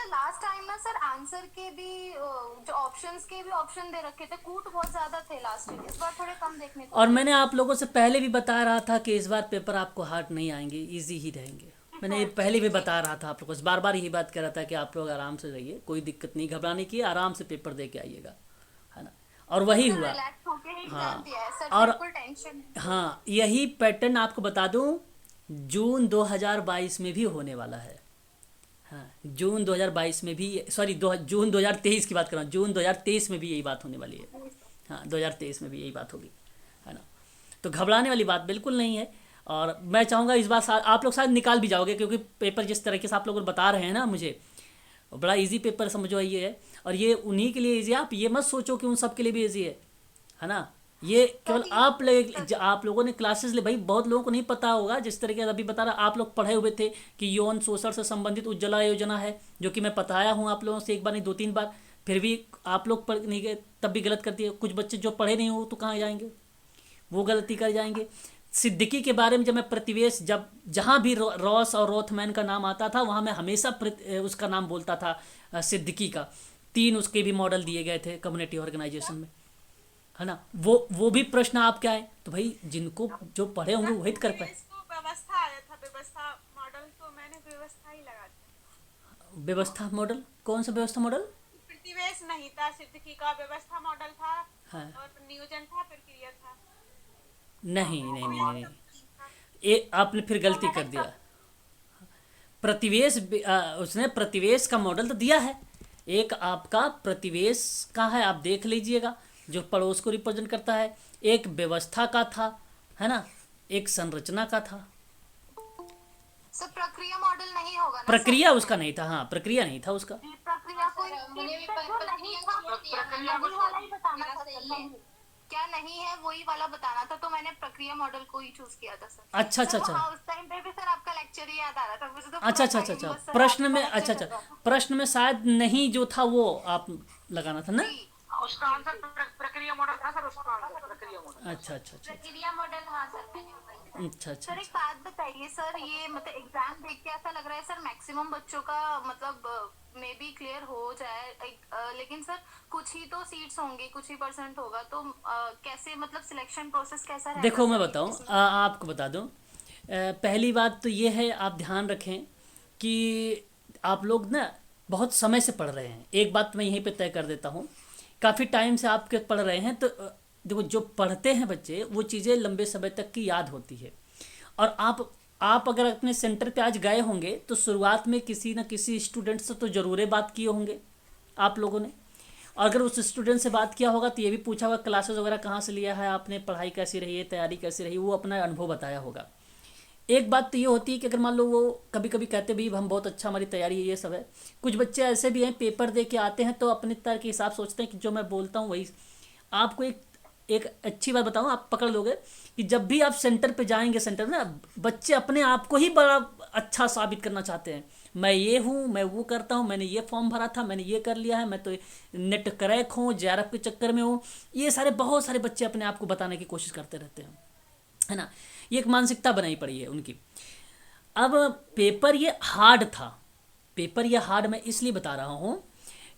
लास्ट टाइम ना सर आंसर के भी जो ऑप्शंस के भी ऑप्शन दे रखे थे, कूट बहुत ज्यादा थे लास्ट ईयर, इस बार थोड़े कम देखने को। और मैंने आप लोगों से पहले भी बता रहा था कि इस बार पेपर आपको हार्ड नहीं आएंगे, इजी ही रहेंगे। मैंने ये पहले भी बता रहा था आप लोगों से, बार बार यही बात कर रहा था कि आप लोग आराम से रहिए, कोई दिक्कत नहीं, घबराने की, आराम से पेपर दे के आइएगा, है ना। और वही हुआ। रिलैक्स होके ही हाँ। एग्जाम दिया है सर, और बिल्कुल टेंशन नहीं। हाँ, यही पैटर्न आपको बता दूं जून 2022 में भी होने वाला है। हाँ, जून 2022 में भी, सॉरी जून 2023 की बात कर रहा हूँ, जून 2023 में भी यही बात होने वाली है। हाँ 2023 में भी यही बात होगी, है ना। तो घबराने वाली बात बिल्कुल नहीं है। और मैं चाहूँगा इस बार आप लोग शायद निकाल भी जाओगे, क्योंकि पेपर जिस तरीके से आप लोग बता रहे हैं ना मुझे, बड़ा इजी पेपर समझो ये है। और ये उन्हीं के लिए इजी है, आप ये मत सोचो कि उन सब के लिए भी इजी है ना। ये केवल आप लोगों ने क्लासेस ले, भाई बहुत लोगों को नहीं पता होगा, जिस तरीके से अभी बता रहा, आप लोग पढ़े हुए थे कि यौन शोषण से संबंधित उज्ज्वला योजना है, जो कि मैं बताया हूँ आप लोगों से, एक बार नहीं 2-3 बार, फिर भी आप लोग पढ़ नहीं गए, तब भी गलत करती है। कुछ बच्चे जो पढ़े नहीं हो तो कहाँ जाएंगे, वो गलती कर जाएंगे। सिद्दीकी के बारे में जब मैं प्रतिवेश, जब जहाँ भी रॉस और रोथमैन का नाम आता था, वहाँ मैं हमेशा उसका नाम बोलता था, सिद्दीकी का। 3 उसके भी मॉडल दिए गए थे कम्युनिटी ऑर्गेनाइजेशन में, है ना। वो भी प्रश्न आपके आए, तो भाई जिनको जो पढ़े होंगे वही कर पाए। व्यवस्था आया था, व्यवस्था मॉडल, तो मैंने व्यवस्था ही लगा दिया। व्यवस्था मॉडल? कौन सा व्यवस्था मॉडल? प्रतिवेश नहीं था, सिद्दीकी का व्यवस्था मॉडल था। हाँ। और नियोजन था, प्रक्रिया था। नहीं, ये आपने फिर गलती कर दिया। प्रतिवेश उसने प्रतिवेश का मॉडल तो दिया है, एक आपका प्रतिवेश का है, आप देख लीजिएगा, जो पड़ोस को रिप्रेजेंट करता है। एक व्यवस्था का था, है ना, एक संरचना का था। सर प्रक्रिया मॉडल नहीं होगा ना? प्रक्रिया उसका नहीं था, हाँ प्रक्रिया नहीं था उसका। प्रक्रिया कोई प्रक्रिया वाला ही बताना था सर, क्या नहीं है वही वाला बताना था, तो मैंने प्रक्रिया मॉडल को ही चूज किया था सर। अच्छा। उस टाइम पे भी सर आपका लेक्चर ही याद आ रहा था मुझे तो। अच्छा। प्रश्न में शायद नहीं जो था वो आप लगाना था ना। उसका आंसर प्रक्रिया मॉडल था सर, उसका आंसर प्रक्रिया मॉडल। अच्छा। प्रक्रिया मॉडल, हाँ सर मैंने अच्छा। सर एक बात बताइए सर, ये मतलब एग्जाम देख के ऐसा लग रहा है सर मैक्सिमम बच्चों का मतलब मे बी क्लियर हो जाए, लेकिन सर कुछ ही तो सीट्स होंगे, कुछ ही % होगा, तो कैसे मतलब सिलेक्शन प्रोसेस कैसा रहेगा? देखो मैं बताऊं, आपको बता दूं, पहली बात तो ये है, आप ध्यान रखें कि आप लोग ना बहुत समय से पढ़ रहे हैं। एक बात मैं यहीं पे तय कर देता हूं, काफ़ी टाइम से आपके पढ़ रहे हैं, तो देखो जो पढ़ते हैं बच्चे वो चीज़ें लंबे समय तक की याद होती है। और आप अगर अपने सेंटर पे आज गए होंगे तो शुरुआत में किसी न किसी स्टूडेंट से तो ज़रूर बात किए होंगे आप लोगों ने। और अगर उस स्टूडेंट से बात किया होगा तो ये भी पूछा होगा क्लासेस वगैरह कहाँ से लिया है आपने, पढ़ाई कैसी रही है, तैयारी कैसी रही, वो अपना अनुभव बताया होगा। एक बात तो ये होती है कि अगर मान लो वो कभी कभी कहते भी हम बहुत अच्छा, हमारी तैयारी है, ये सब है। कुछ बच्चे ऐसे भी हैं पेपर दे के आते हैं तो अपने तरह के हिसाब सोचते हैं कि जो मैं बोलता हूँ वही। आपको एक अच्छी बात बताऊँ, आप पकड़ लोगे कि जब भी आप सेंटर पे जाएंगे, सेंटर में ना बच्चे अपने आप को ही बड़ा अच्छा साबित करना चाहते हैं। मैं ये हूँ, मैं वो करता हूँ, मैंने ये फॉर्म भरा था, मैंने ये कर लिया है, मैं तो नेट क्रैक हूँ, जेआरएफ के चक्कर में हूँ। ये सारे बहुत सारे बच्चे अपने आप को बताने की कोशिश करते रहते हैं, है ना। ये एक मानसिकता बनाई पड़ी है उनकी। अब पेपर ये हार्ड था, पेपर ये हार्ड मैं इसलिए बता रहा हूँ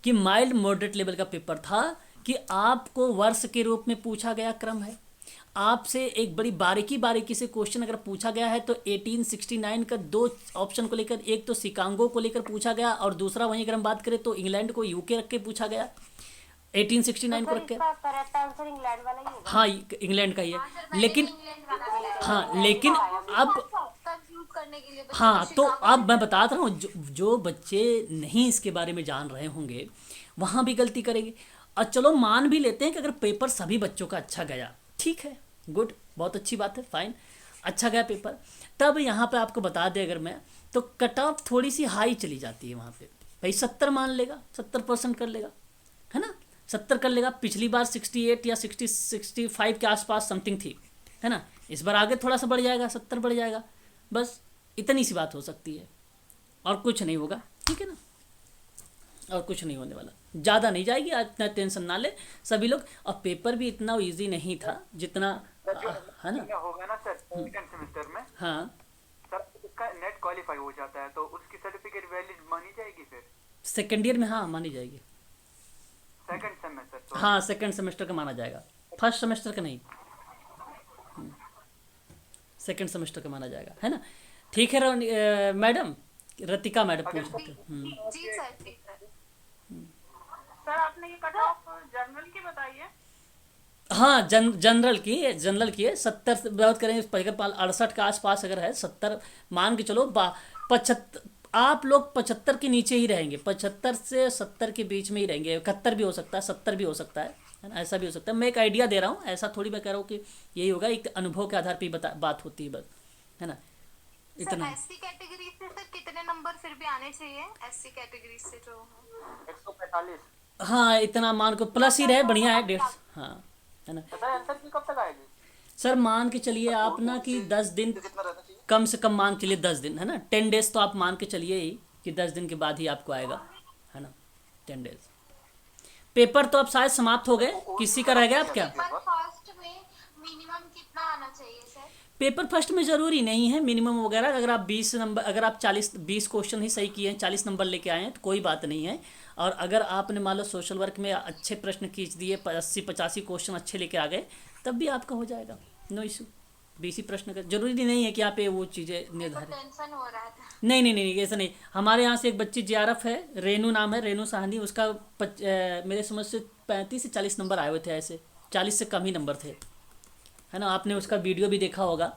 कि माइल्ड मॉडरेट लेवल का पेपर था, कि आपको वर्ष के रूप में पूछा गया क्रम है, आपसे एक बड़ी बारीकी से क्वेश्चन अगर पूछा गया है तो 1869 का 2 ऑप्शन को लेकर, एक तो शिकागो को लेकर पूछा गया और दूसरा वहीं अगर हम बात करें तो इंग्लैंड को यूके रख के पूछा गया, 1869 को रख के। करेक्ट आंसर इंग्लैंड वाला ही होगा। हाँ, इंग्लैंड का ही है, लेकिन हाँ, लेकिन अब कंफ्यूज करने के लिए हाँ, तो अब मैं बता रहा हूँ जो बच्चे नहीं इसके बारे में जान रहे होंगे वहाँ भी गलती करेंगे। और चलो मान भी लेते हैं कि अगर पेपर सभी बच्चों का अच्छा गया, ठीक है, गुड, बहुत अच्छी बात है, फाइन, अच्छा गया पेपर। तब यहाँ पे आपको बता दें अगर मैं, तो कट ऑफ थोड़ी सी हाई चली जाती है वहाँ पे। भाई 70 मान लेगा, 70% कर लेगा, है ना, 70 कर लेगा। पिछली बार 68 या 65 के आसपास समथिंग थी, है ना। इस बार आगे थोड़ा सा बढ़ जाएगा, 70 बढ़ जाएगा, बस इतनी सी बात हो सकती है और कुछ नहीं होगा, ठीक है ना, और कुछ नहीं होने वाला, ज़्यादा नहीं जाएगी, इतना टेंशन ना ले सभी लोग। और पेपर भी इतना इजी नहीं था जितना, है ना। होगा ना सर सेकंड सेमेस्टर में, हाँ सर इसका नेट क्वालिफाई हो जाता है तो उसकी सर्टिफिकेट वैलिड मानी जाएगी फिर सेकेंड ईयर में, हाँ मानी जाएगी, सेकंड सेमेस्टर। हाँ सेकेंड सेमेस्टर का माना जाएगा, फर्स्ट सेमेस्टर का नहीं, सेकेंड सेमेस्टर का माना जाएगा, है ना। ठीक है मैडम, रतिका मैडम पूछ सकते हैं। जी सर, ठीक है सर। आपने ये कट ऑफ जर्नल की बताई है? हाँ, जनरल की है 70 से बात करें, अगर 68 के आसपास अगर है, 70 मान के चलो, 75, आप लोग 75 के नीचे ही रहेंगे, 75 से 70 के बीच में ही रहेंगे, 71 भी हो सकता है, 70 भी हो सकता है ना, ऐसा भी हो सकता है। मैं एक आइडिया दे रहा हूँ, ऐसा थोड़ी मैं कह रहा हूँ कि यही होगा, एक अनुभव के आधार पर बात होती है बस, है ना, इतना। एससी कैटेगरी से सर कितने नंबर फिर भी आने चाहिए? एससी कैटेगरी से जो 145। हाँ, इतना मान को प्लस ही रहे, बढ़िया है, 150, हाँ, है ना। सर आंसर की कब तक आएगी? सर मान के चलिए आप ना कि 10 दिन, कम से कम मान के चलिए 10 दिन, है ना, 10 डेज तो आप मान के चलिए ही कि 10 दिन के बाद ही आपको आएगा, है ना, 10 डेज। पेपर तो अब शायद समाप्त हो गए, किसी का रह गया अब क्या? फर्स्ट में मिनिमम कितना आना चाहिए सर? पेपर फर्स्ट में ज़रूरी नहीं है मिनिमम वगैरह, अगर आप 20 नंबर, अगर आप 20 क्वेश्चन ही सही किए हैं, 40 नंबर लेके आए हैं तो कोई बात नहीं है। और अगर आपने मान लो सोशल वर्क में अच्छे प्रश्न खींच दिए, 80-85 क्वेश्चन अच्छे लेके आ गए, तब भी आपका हो जाएगा, नो इशू। 20 प्रश्न का जरूरी नहीं है कि आप वो चीज़ें निर्धारित। टेंशन हो रहा था। नहीं नहीं नहीं, ऐसा नहीं। हमारे यहाँ से एक बच्ची जेआरएफ है, रेनू नाम है, रेनू साहनी, उसका मेरे समझ से 35 से 40 नंबर आए हुए थे, ऐसे 40 से कम ही नंबर थे, है ना। आपने उसका वीडियो भी देखा होगा,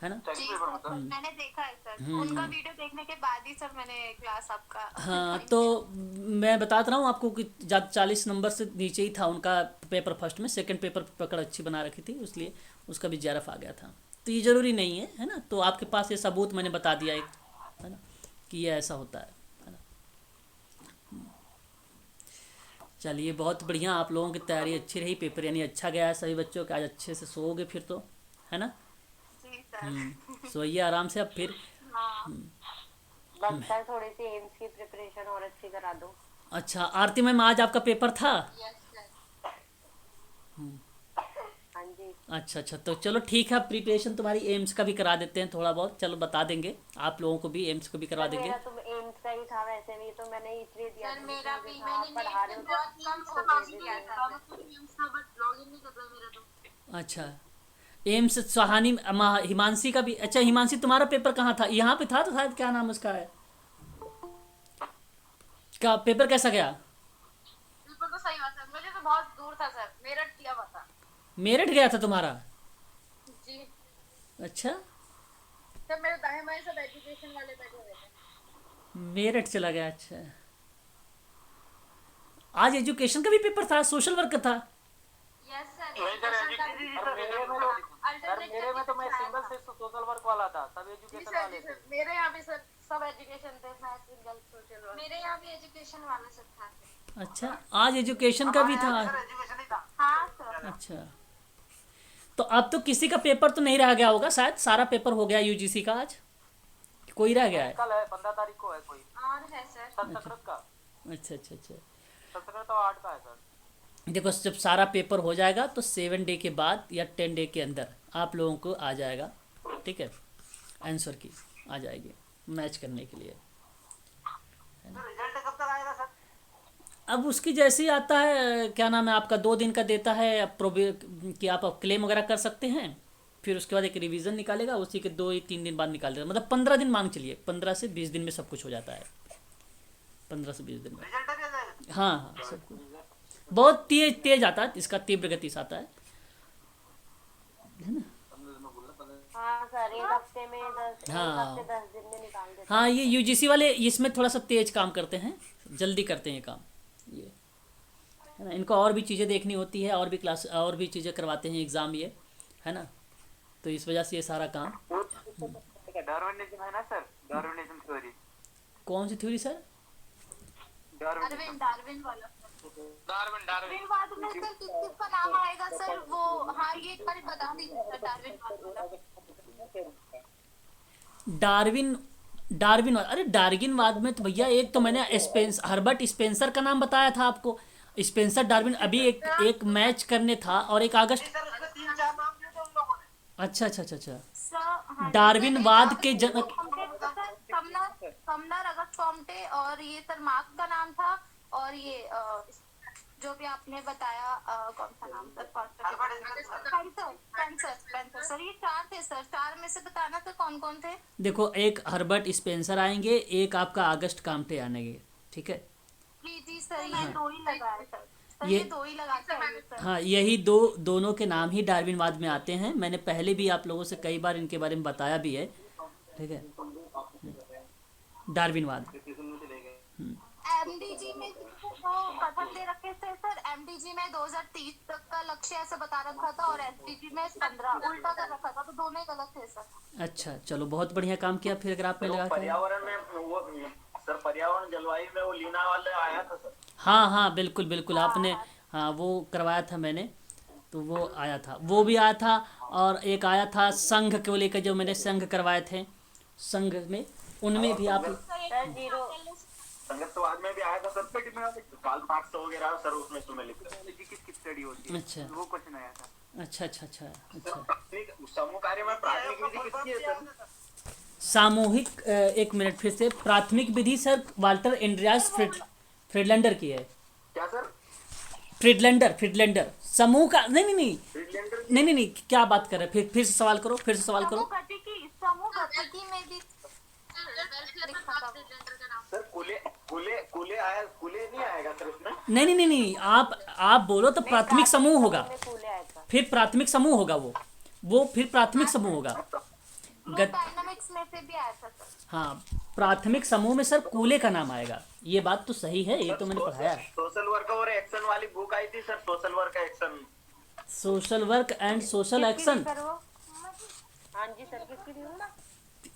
है ना। जी सर, मैंने देखा है सर, उनका वीडियो देखने के बाद ही सर मैंने क्लास आपका हाँ, तो मैं बताता रहा हूँ आपको कि 40 नंबर से नीचे ही था उनका पेपर फर्स्ट में, सेकंड पेपर पकड़ अच्छी बना रखी थी, इसलिए उसका भी जेआरएफ आ गया था। तो ये ज़रूरी नहीं है ना, तो आपके पास ये सबूत मैंने बता दिया एक, है ना, कि ये ऐसा होता है ना। चलिए, बहुत बढ़िया, आप लोगों की तैयारी अच्छी रही, पेपर यानी अच्छा गया है सभी बच्चों का, आज अच्छे से सोओगे फिर तो, है ना। जी सर। सोइए आराम से अब फिर। लगता है थोड़ी सी एम्स की प्रिपरेशन और अच्छी करा दो। अच्छा आरती मैम, आज आपका पेपर था? हाँ जी। अच्छा, तो चलो ठीक है, प्रिपरेशन तुम्हारी एम्स का भी करा देते हैं थोड़ा बहुत, चलो बता देंगे आप लोगों को भी, एम्स को भी करवा देंगे। मेरा तो एम्स का ही था वैसे भी, तो मैंने इसलिए दिया सर मेरा भी, मैंने पढ़ा रहे हो बहुत कम समय दिया था, बट लॉगिन नहीं कर रहा मेरा तो। अच्छा, एम्स सुहानी हिमांशी का भी। अच्छा हिमांशी, तुम्हारा पेपर कहाँ था? यहाँ पे था तो शायद, क्या नाम उसका है, क्या पेपर कैसा गया? पेपर तो सही हुआ सर, मुझे तो बहुत दूर था सर, मेरठ दिया हुआ था। मेरठ गया था तुम्हारा? जी अच्छा, सर, मेरे दाएं बाएं सब एजुकेशन वाले बैठे हुए थे। मेरठ चला गया। अच्छा, आज एजुकेशन का भी पेपर था, सोशल वर्क का था? Yes sir. सर मेरे में तो मैं सिंगल से सोशल वर्क वाला था, सब एजुकेशन वाले थे। मेरे यहाँ भी सर सब एजुकेशन थे, मैं सिंगल सोशल वर्क। मेरे यहाँ भी एजुकेशन वाला सब था। अच्छा, आज एजुकेशन का भी था। एजुकेशन ही था। हाँ सर। अच्छा, तो अब तो किसी का पेपर तो नहीं रह गया होगा, शायद सारा पेपर हो गया यूजीसी का आज, कोई रह गया है? कल है 15 तारीख को है कोई और है सर संस्कृत का, अच्छा अच्छा अच्छा। संस्कृत तो 8 का है सर। देखो, जब सारा पेपर हो जाएगा तो 7 डे के बाद या 10 डे के अंदर आप लोगों को आ जाएगा, ठीक है, आंसर की आ जाएगी मैच करने के लिए। तो रिजल्ट कब तक आएगा सर? अब उसकी जैसे ही आता है, क्या नाम है आपका, 2 दिन का देता है कि आप क्लेम वगैरह कर सकते हैं, फिर उसके बाद एक रिवीजन निकालेगा, उसी के 2 या 3 दिन बाद निकाल देगा, मतलब 15 दिन मांग चलिए, 15 से 20 दिन में सब कुछ हो जाता है, 15 से 20 दिन में। रिजल्ट अभी आ जाएगा? हाँ हाँ, सब कुछ बहुत तेज तेज आता है, इसका तीव्र गति से आता है ना। हाँ सर, एक हफ्ते में 10 हाँ 10 दिन में निकाल देते। हाँ, ये यूजीसी वाले इसमें थोड़ा सा तेज काम करते हैं, जल्दी करते हैं काम, ये है ना। इनको और भी चीज़ें देखनी होती है, और भी क्लास और भी चीज़ें करवाते हैं एग्ज़ाम, ये है ना, तो इस वजह से ये सारा काम। डार्विनिज्म है ना सर, डार्विनिज्म थ्योरी। कौन सी थ्योरी सर? डार्विन डार्विन वाला डार्विन डार्विन बाद में सर किस किसका नाम आएगा सर वो? हाँ, ये एक बार बता दीजिए सर, डार्विन वाला। डार्विन डार्विनवाद, अरे डार्विनवाद में तो भैया एक तो मैंने हर्बर्ट स्पेंसर का नाम बताया था आपको, स्पेंसर डार्विन अभी एक मैच करने था, और एक अगस्त। सर उसमें 3-4 नाम दिए थे उन लोगों ने। अच्छा अच्छा अच्छा अच्छा। हाँ, डार्विनवाद के जनक कमनर अगस्त कॉम्टे, और ये सर मार्क्स का नाम था, और ये जो भी आपने बताया कौन सा नाम सर? स्पेंसर सर, ये 4 थे सर, 4 में से बताना सर कौन कौन थे। देखो, एक हर्बर्ट स्पेंसर आएंगे, एक आपका अगस्त काम्टे आएंगे, ठीक है। जी सर, ये 2 ही लगाए सर, ये 2 ही लगाते हैं सर। हाँ, यही दोनों के नाम ही डार्विनवाद में आते हैं, मैंने पहले भी आप लोगों से कई बार इनके बारे में बताया भी है, ठीक है, डार्विनवाद। एमडीजी में जो कथन दे रखे थे सर, एमडीजी में 2030 तक का लक्ष्य ऐसे बता रखा था, और एसडीजी में 15 उल्टा कर रखा था, तो दोनों ही गलत थे सर। अच्छा, चलो बहुत बढ़िया काम किया, फिर अगर आपने लगा के। पर्यावरण में वो सर, पर्यावरण जलवायु में वो लीना वाले आया था सर। हाँ हाँ, बिल्कुल बिल्कुल, आपने हाँ वो करवाया था मैंने, तो वो आया था, वो भी आया था, और एक आया था संघ को लेकर, जो मैंने संघ करवाए थे, संघ में उनमें भी आप। संगतवाद में भी आया था सर, काल मार्क्स वगैरह सर, उसमें सुमेलित किसकी स्टडी होती है, अच्छा वो क्वेश्चन आया था। अच्छा अच्छा अच्छा अच्छा। समूह कार्य में प्राथमिक विधि किसकी है सर? सामूहिक, एक मिनट फिर से, प्राथमिक विधि सर वाल्टर एंड्रियास फ्रीडलैंडर की है। क्या सर? फ्रीडलैंडर समूह का नहीं नहीं नहीं फ्रीडलैंडर नहीं नहीं नहीं, क्या बात कर रहे हैं, फिर से सवाल करो, फिर से सवाल करो। समूह गतिकी में भी लिखा था। सर, कुले आया, कुले नहीं आएगा सर उसमें? नहीं नहीं नहीं नहीं, आप बोलो तो प्राथमिक समूह होगा, फिर प्राथमिक समूह होगा, वो फिर प्राथमिक समूह होगा। डायनामिक्स में से भी आया था सर। हाँ, प्राथमिक समूह में सर कूले का नाम आएगा, ये बात तो सही है, ये तो मैंने पढ़ाया है। सोशल वर्क और एक्शन वाली बुक आई थी sir, social work action. Social work and social action, हाँ जी सर, किसकी थी ना?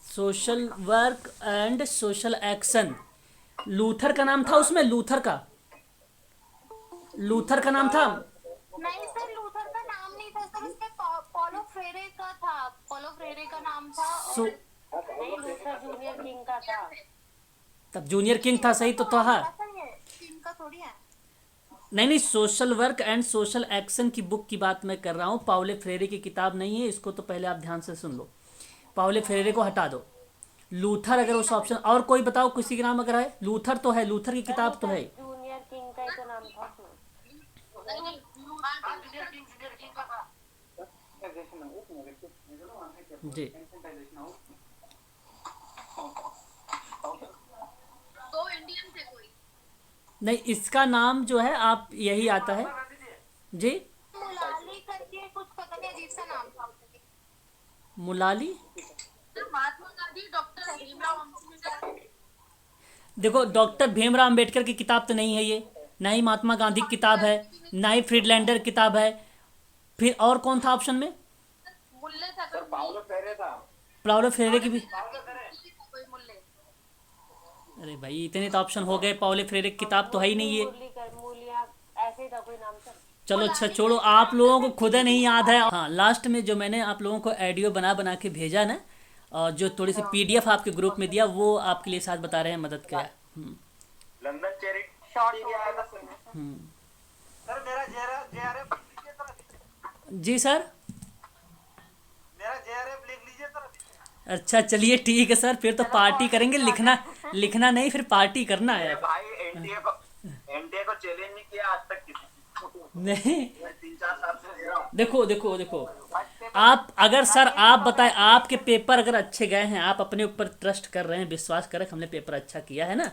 Social work and social action, Luther का नाम था उसमें, लूथर का नाम था। नहीं सर, लूथर का नाम नहीं था सर, उसके पॉलो फ्रेरे का था, पॉलो फ्रेरे का नाम था। सो नहीं, लूथर जूनियर किंग का था। तब जूनियर किंग था, सही तो था। किंग का थोड़ी है। नहीं नहीं, social work and social action की बुक की बात मैं कर रहा हूँ, पाउले फ्रेरे की किताब नहीं है, इसको तो पहले आप ध्यान से सुन लो। पाउले फ्रेरे को हटा दो, लूथर अगर उस ऑप्शन, और कोई बताओ किसी के नाम अगर है, लूथर तो है, लूथर की किताब तो है। जूनियर किंग का ही तो नाम था। जी, दो इंडियन थे कोई। नहीं, इसका नाम जो है आप यही आता है जी, मुलाली करके कुछ पता नहीं, अजीब सा नाम था। मुलाली। महात्मा गांधी, डॉक्टर भीमराव अम्बेडकर। देखो, डॉक्टर भीमराव अम्बेडकर की किताब तो नहीं है ये, ना ही महात्मा गांधी की किताब है, ना ही फ्रीडलैंडर किताब है, फिर और कौन था ऑप्शन में? मुल्ले था सर पाउलो फेरे था। पाउलो फ्रेरे की भी, कोई मुल्ले। अरे भाई इतने तो ऑप्शन हो गए, पाउलो फ्रेरे की किताब तो है ही नहीं है। मूलिया ऐसे ही था कोई नाम सर। चलो अच्छा छोड़ो, आप लोगों को खुद नहीं याद है। हाँ, लास्ट में जो मैंने आप लोगों को ऑडियो बना बना के भेजा ना, और जो थोड़ी सी पीडीएफ आपके ग्रुप में दिया, वो आपके लिए साथ बता रहे हैं, मदद किया। लंदन चेरी शॉर्ट आया था सर। सर मेरा JRF लिख लीजिए सर। जी सर, मेरा JRF लिख लीजिए सर। अच्छा चलिए ठीक है सर, फिर तो पार्टी करेंगे। लिखना नहीं, फिर पार्टी करना है। भाई एनटीए को चैलेंज नहीं किया आज तक किसी नहीं, मैं 3-4 साल से दे रहा हूँ। देखो आप, अगर सर आप बताएं, आपके पेपर अगर अच्छे गए हैं, आप अपने ऊपर ट्रस्ट कर रहे हैं, विश्वास कर रहे हैं हमने पेपर अच्छा किया है ना,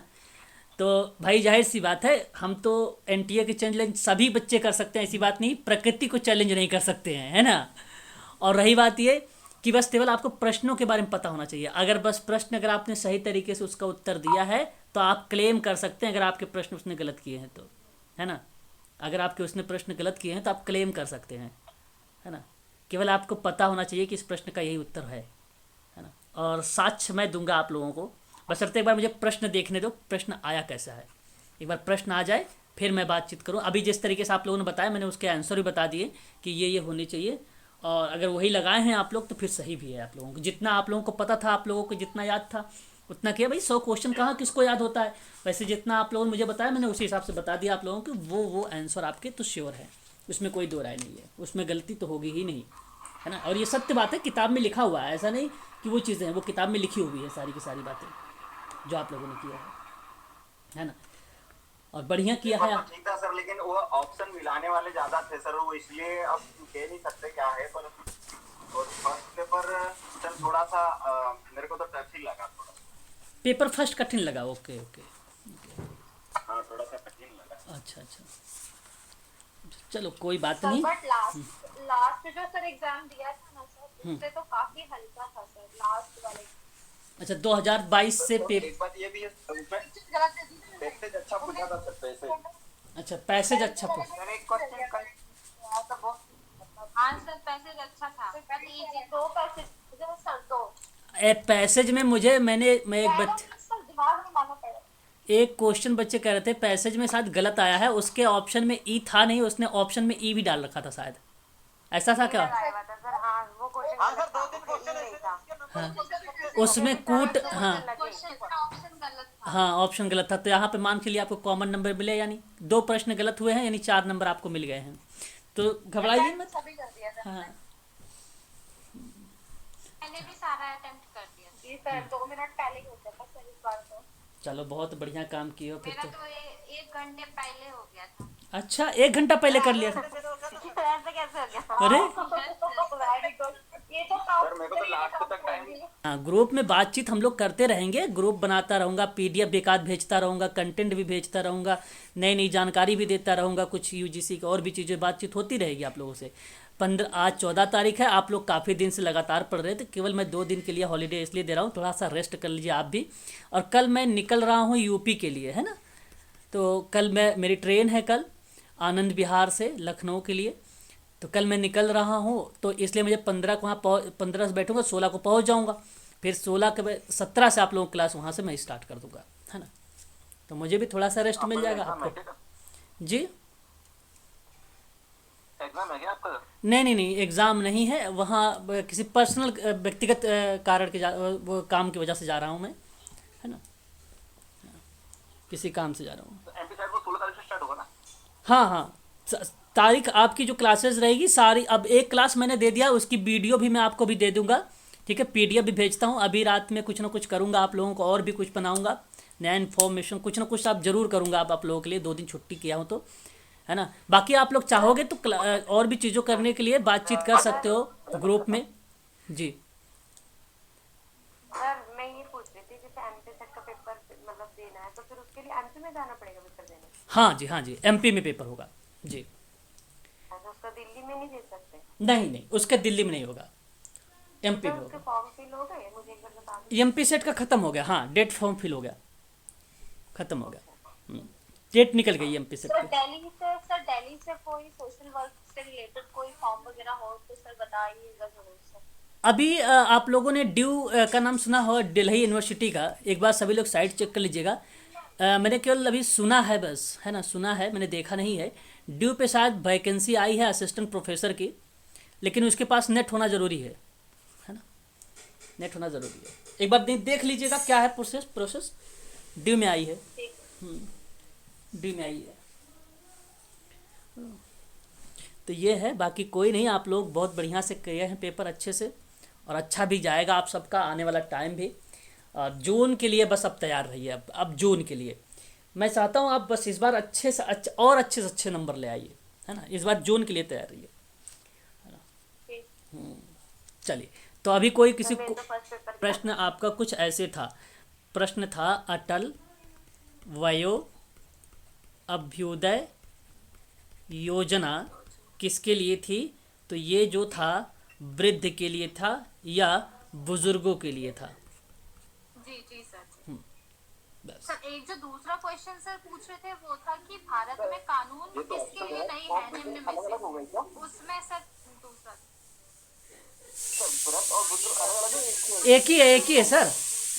तो भाई जाहिर सी बात है, हम तो एनटीए के चैलेंज सभी बच्चे कर सकते हैं, ऐसी बात नहीं, प्रकृति को चैलेंज नहीं कर सकते हैं, है ना। और रही बात ये कि बस केवल आपको प्रश्नों के बारे में पता होना चाहिए। अगर बस प्रश्न अगर आपने सही तरीके से उसका उत्तर दिया है तो आप क्लेम कर सकते हैं, अगर आपके प्रश्न उसने गलत किए हैं तो, है ना। अगर आपके उसने प्रश्न गलत किए हैं तो आप क्लेम कर सकते हैं, है ना। केवल आपको पता होना चाहिए कि इस प्रश्न का यही उत्तर है ना। और साक्ष्य मैं दूंगा आप लोगों को, बशर्ते एक बार मुझे प्रश्न देखने दो, प्रश्न आया कैसा है। एक बार प्रश्न आ जाए फिर मैं बातचीत करूँ। अभी जिस तरीके से आप लोगों ने बताया, मैंने उसके आंसर भी बता दिए कि ये होने चाहिए, और अगर वही लगाए हैं आप लोग तो फिर सही भी है। आप लोगों को जितना आप लोगों को पता था, आप लोगों को जितना याद था उतना किया। भाई 100 क्वेश्चन कहाँ किसको याद होता है। वैसे जितना आप लोगों ने मुझे बताया, मैंने उसी हिसाब से बता दिया आप लोगों को। वो आंसर आपके तो श्योर है, उसमें कोई दो राय नहीं है, उसमें गलती तो होगी ही नहीं, है ना। और ये सत्य बात है, किताब में लिखा हुआ है, ऐसा नहीं कि वो चीज़ें हैं, वो किताब में लिखी हुई है सारी की सारी बातें जो आप लोगों ने किया है ना। और बढ़िया किया है। ठीक था सर, लेकिन वो ऑप्शन मिलाने वाले ज्यादा थे सर, वो इसलिए अब कह नहीं सकते क्या है। पर और फर्स्ट पेपर सर थोड़ा सा मेरे को तो टफ ही लगा, थोड़ा पेपर फर्स्ट कठिन लगा। ओके हाँ थोड़ा सा कठिन लगा। अच्छा, चलो कोई बात नहीं। बट लास्ट जो सर एग्जाम दिया था ना सर, उससे तो काफी हल्का था सर लास्ट वाले। अच्छा 2022 से पेपर। एक बात ये भी है पैसेज अच्छा पूछा था सर, पैसेज। अच्छा पैसेज अच्छा पूछा। सर एक क्वेश्चन आंसर पैसेज अच्छा था, but easy 2 passage sir 2 passage में मैं एक क्वेश्चन बच्चे कह रहे थे पैसेज में शायद गलत आया है, उसके ऑप्शन में ई था नहीं, उसने ऑप्शन में ई भी डाल रखा था शायद, ऐसा था क्या। उसमें कूट, हाँ ऑप्शन गलत था। तो यहाँ पे मान के लिए आपको कॉमन नंबर मिले, यानी 2 प्रश्न गलत हुए हैं, यानी 4 नंबर आपको मिल गए हैं। तो घबराइए मत। हाँ मैंने भी सारा अटेम्प्ट कर दिया जी सर, 2 मिनट पहले ही हो जाता सर इस बार तो। चलो बहुत बढ़िया काम किए हो फिर मेरा तो। 1 घंटे पहले हो गया था। अच्छा 1 घंटा पहले कर लिया था। ऐसे कैसे हो गया? अरे ये तो सर मेरे को तो लास्ट तक टाइम। हाँ, ग्रुप में बातचीत हम लोग करते रहेंगे, ग्रुप बनाता रहूँगा, PDF बेकार भेजता रहूँगा, कंटेंट भी भेजता रहूँगा, नई नई जानकारी भी देता रहूँगा, कुछ UGC की और भी चीज़ें बातचीत होती रहेगी आप लोगों से। आज 14 तारीख है, आप लोग काफ़ी दिन से लगातार पढ़ रहे थे, केवल मैं 2 दिन के लिए हॉलीडे इसलिए दे रहा हूँ, थोड़ा सा रेस्ट कर लीजिए आप भी। और कल मैं निकल रहा हूँ UP के लिए, है ना। तो कल मेरी ट्रेन है कल आनंद विहार से लखनऊ के लिए, तो कल मैं निकल रहा हूँ, तो इसलिए मुझे 15 को वहाँ 15 से बैठूँगा, 16 को पहुँच जाऊँगा, फिर 17 से आप लोगों की क्लास वहाँ से मैं स्टार्ट कर दूँगा, है ना। तो मुझे भी थोड़ा सा रेस्ट मिल जाएगा आपको। जी एग्जाम है क्या आपका? नहीं एग्ज़ाम नहीं है, वहाँ किसी पर्सनल व्यक्तिगत कारण के वो काम की वजह से जा रहा हूँ मैं, है ना, किसी काम से जा रहा हूँ। तो MP साइड को 16 तारीख से स्टार्ट होगा ना? हाँ तारीख आपकी जो क्लासेस रहेगी सारी, अब एक क्लास मैंने दे दिया, उसकी वीडियो भी मैं आपको भी दे दूंगा, ठीक है। PDF भी भेजता हूँ, अभी रात में कुछ ना कुछ करूँगा आप लोगों को, और भी कुछ बनाऊँगा, नया इन्फॉर्मेशन कुछ ना कुछ आप ज़रूर करूँगा आप लोगों के लिए। 2 दिन छुट्टी किया हूँ तो, है ना। बाकी आप लोग चाहोगे तो और भी चीज़ों करने के लिए बातचीत कर सकते हो ग्रुप में। जी सर मैं ये पूछ रही थी, जैसे MP सेट का पेपर मतलब देना है, तो फिर उसके लिए MP में जाना पड़ेगा पेपर देने? हाँ जी MP में पेपर होगा जी। उसका दिल्ली में नहीं दे सकते? नहीं उसका दिल्ली में नहीं होगा, MP में उसके होगा। फॉर्म फिल हो गए? मुझे एक बार बता दो। MP सेट का ख़त्म हो गया, हाँ डेट फॉर्म फिल हो गया, ख़त्म हो गया, डेट निकल गई MP सेट सर की। दिल्ली से कोई सोशल वर्क उससे रिलेटेड कोई फॉर्म वगैरह हो तो सर बताइएगा जरूर सर। अभी आप लोगों ने ड्यू का नाम सुना हो, दिल्ली यूनिवर्सिटी का। एक बार सभी लोग साइट चेक कर लीजिएगा। मैंने केवल अभी सुना है, बस है ना, सुना है, मैंने देखा नहीं है। ड्यू पे शायद वैकेंसी आई है असिस्टेंट प्रोफेसर की, लेकिन उसके पास नेट होना ज़रूरी है ना, नेट होना ज़रूरी है। एक बार देख लीजिएगा क्या है प्रोसेस। ड्यू में आई है, ड्यू में आई है। तो ये है, बाकी कोई नहीं। आप लोग बहुत बढ़िया से किए हैं पेपर अच्छे से, और अच्छा भी जाएगा आप सबका आने वाला टाइम भी। जून के लिए बस अब तैयार रहिए। अब जून के लिए मैं चाहता हूँ आप बस इस बार अच्छे से अच्छे से अच्छे नंबर ले आइए, है ना। इस बार जून के लिए तैयार रहिए, है ना। चलिए, तो अभी कोई किसी को प्रश्न आपका कुछ ऐसे था, प्रश्न था अटल वयो अभ्युदय योजना किसके लिए थी? तो ये जो था वृद्ध के लिए था या बुजुर्गों के लिए था? जी जी सर। बस। सर एक जो दूसरा क्वेश्चन सर पूछ रहे थे वो था कि भारत में कानून किसके लिए नहीं है निम्न में से, उसमें सर दूसरा एक ही है सर,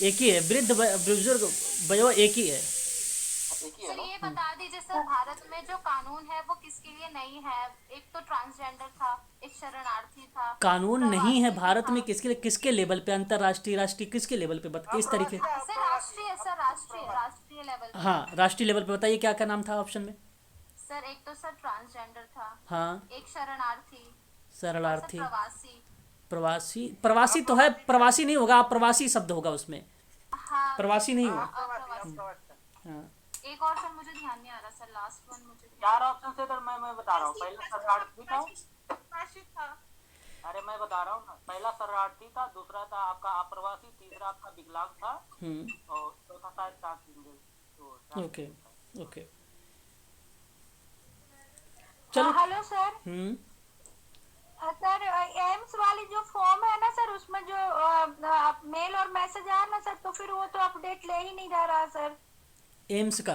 एक ही है। वृद्ध बुजुर्ग वयो एक ही है। सर ये बता दीजिए सर, भारत में जो कानून है वो किसके लिए नहीं है? एक तो ट्रांसजेंडर था, एक शरणार्थी था। कानून नहीं है भारत में किसके लिए? किसके लेवल पे? अंतरराष्ट्रीय, राष्ट्रीय, किसके लेवल पे बता, किस तरीके? सर राष्ट्रीय लेवल पे। हाँ, राष्ट्रीय लेवल पे बताइए क्या क्या नाम था ऑप्शन में? सर एक तो सर ट्रांसजेंडर था, हाँ, एक शरणार्थी, शरणार्थी, प्रवासी। प्रवासी तो है, प्रवासी नहीं होगा, प्रवासी शब्द होगा उसमें, हाँ, प्रवासी नहीं होगा। हाँ, एक और सर मुझे ध्यान नहीं आ रहा सर, लास्ट वन मुझे 4 ऑप्शन से। तो मैं बता रहा हूँ, पहला शरणार्थी था। अरे मैं बता रहा हूँ ना, पहला शरणार्थी था, दूसरा था आपका अप्रवासी, तीसरा आपका विकलांग था, और चौथा था ट्रांसजेंडर। ओके ओके, चलो। Hello sir. सर एम्स वाली जो फॉर्म है ना सर, उसमें जो मेल और मैसेज आया ना सर, तो फिर वो तो अपडेट ले ही नहीं जा रहा सर। एम्स का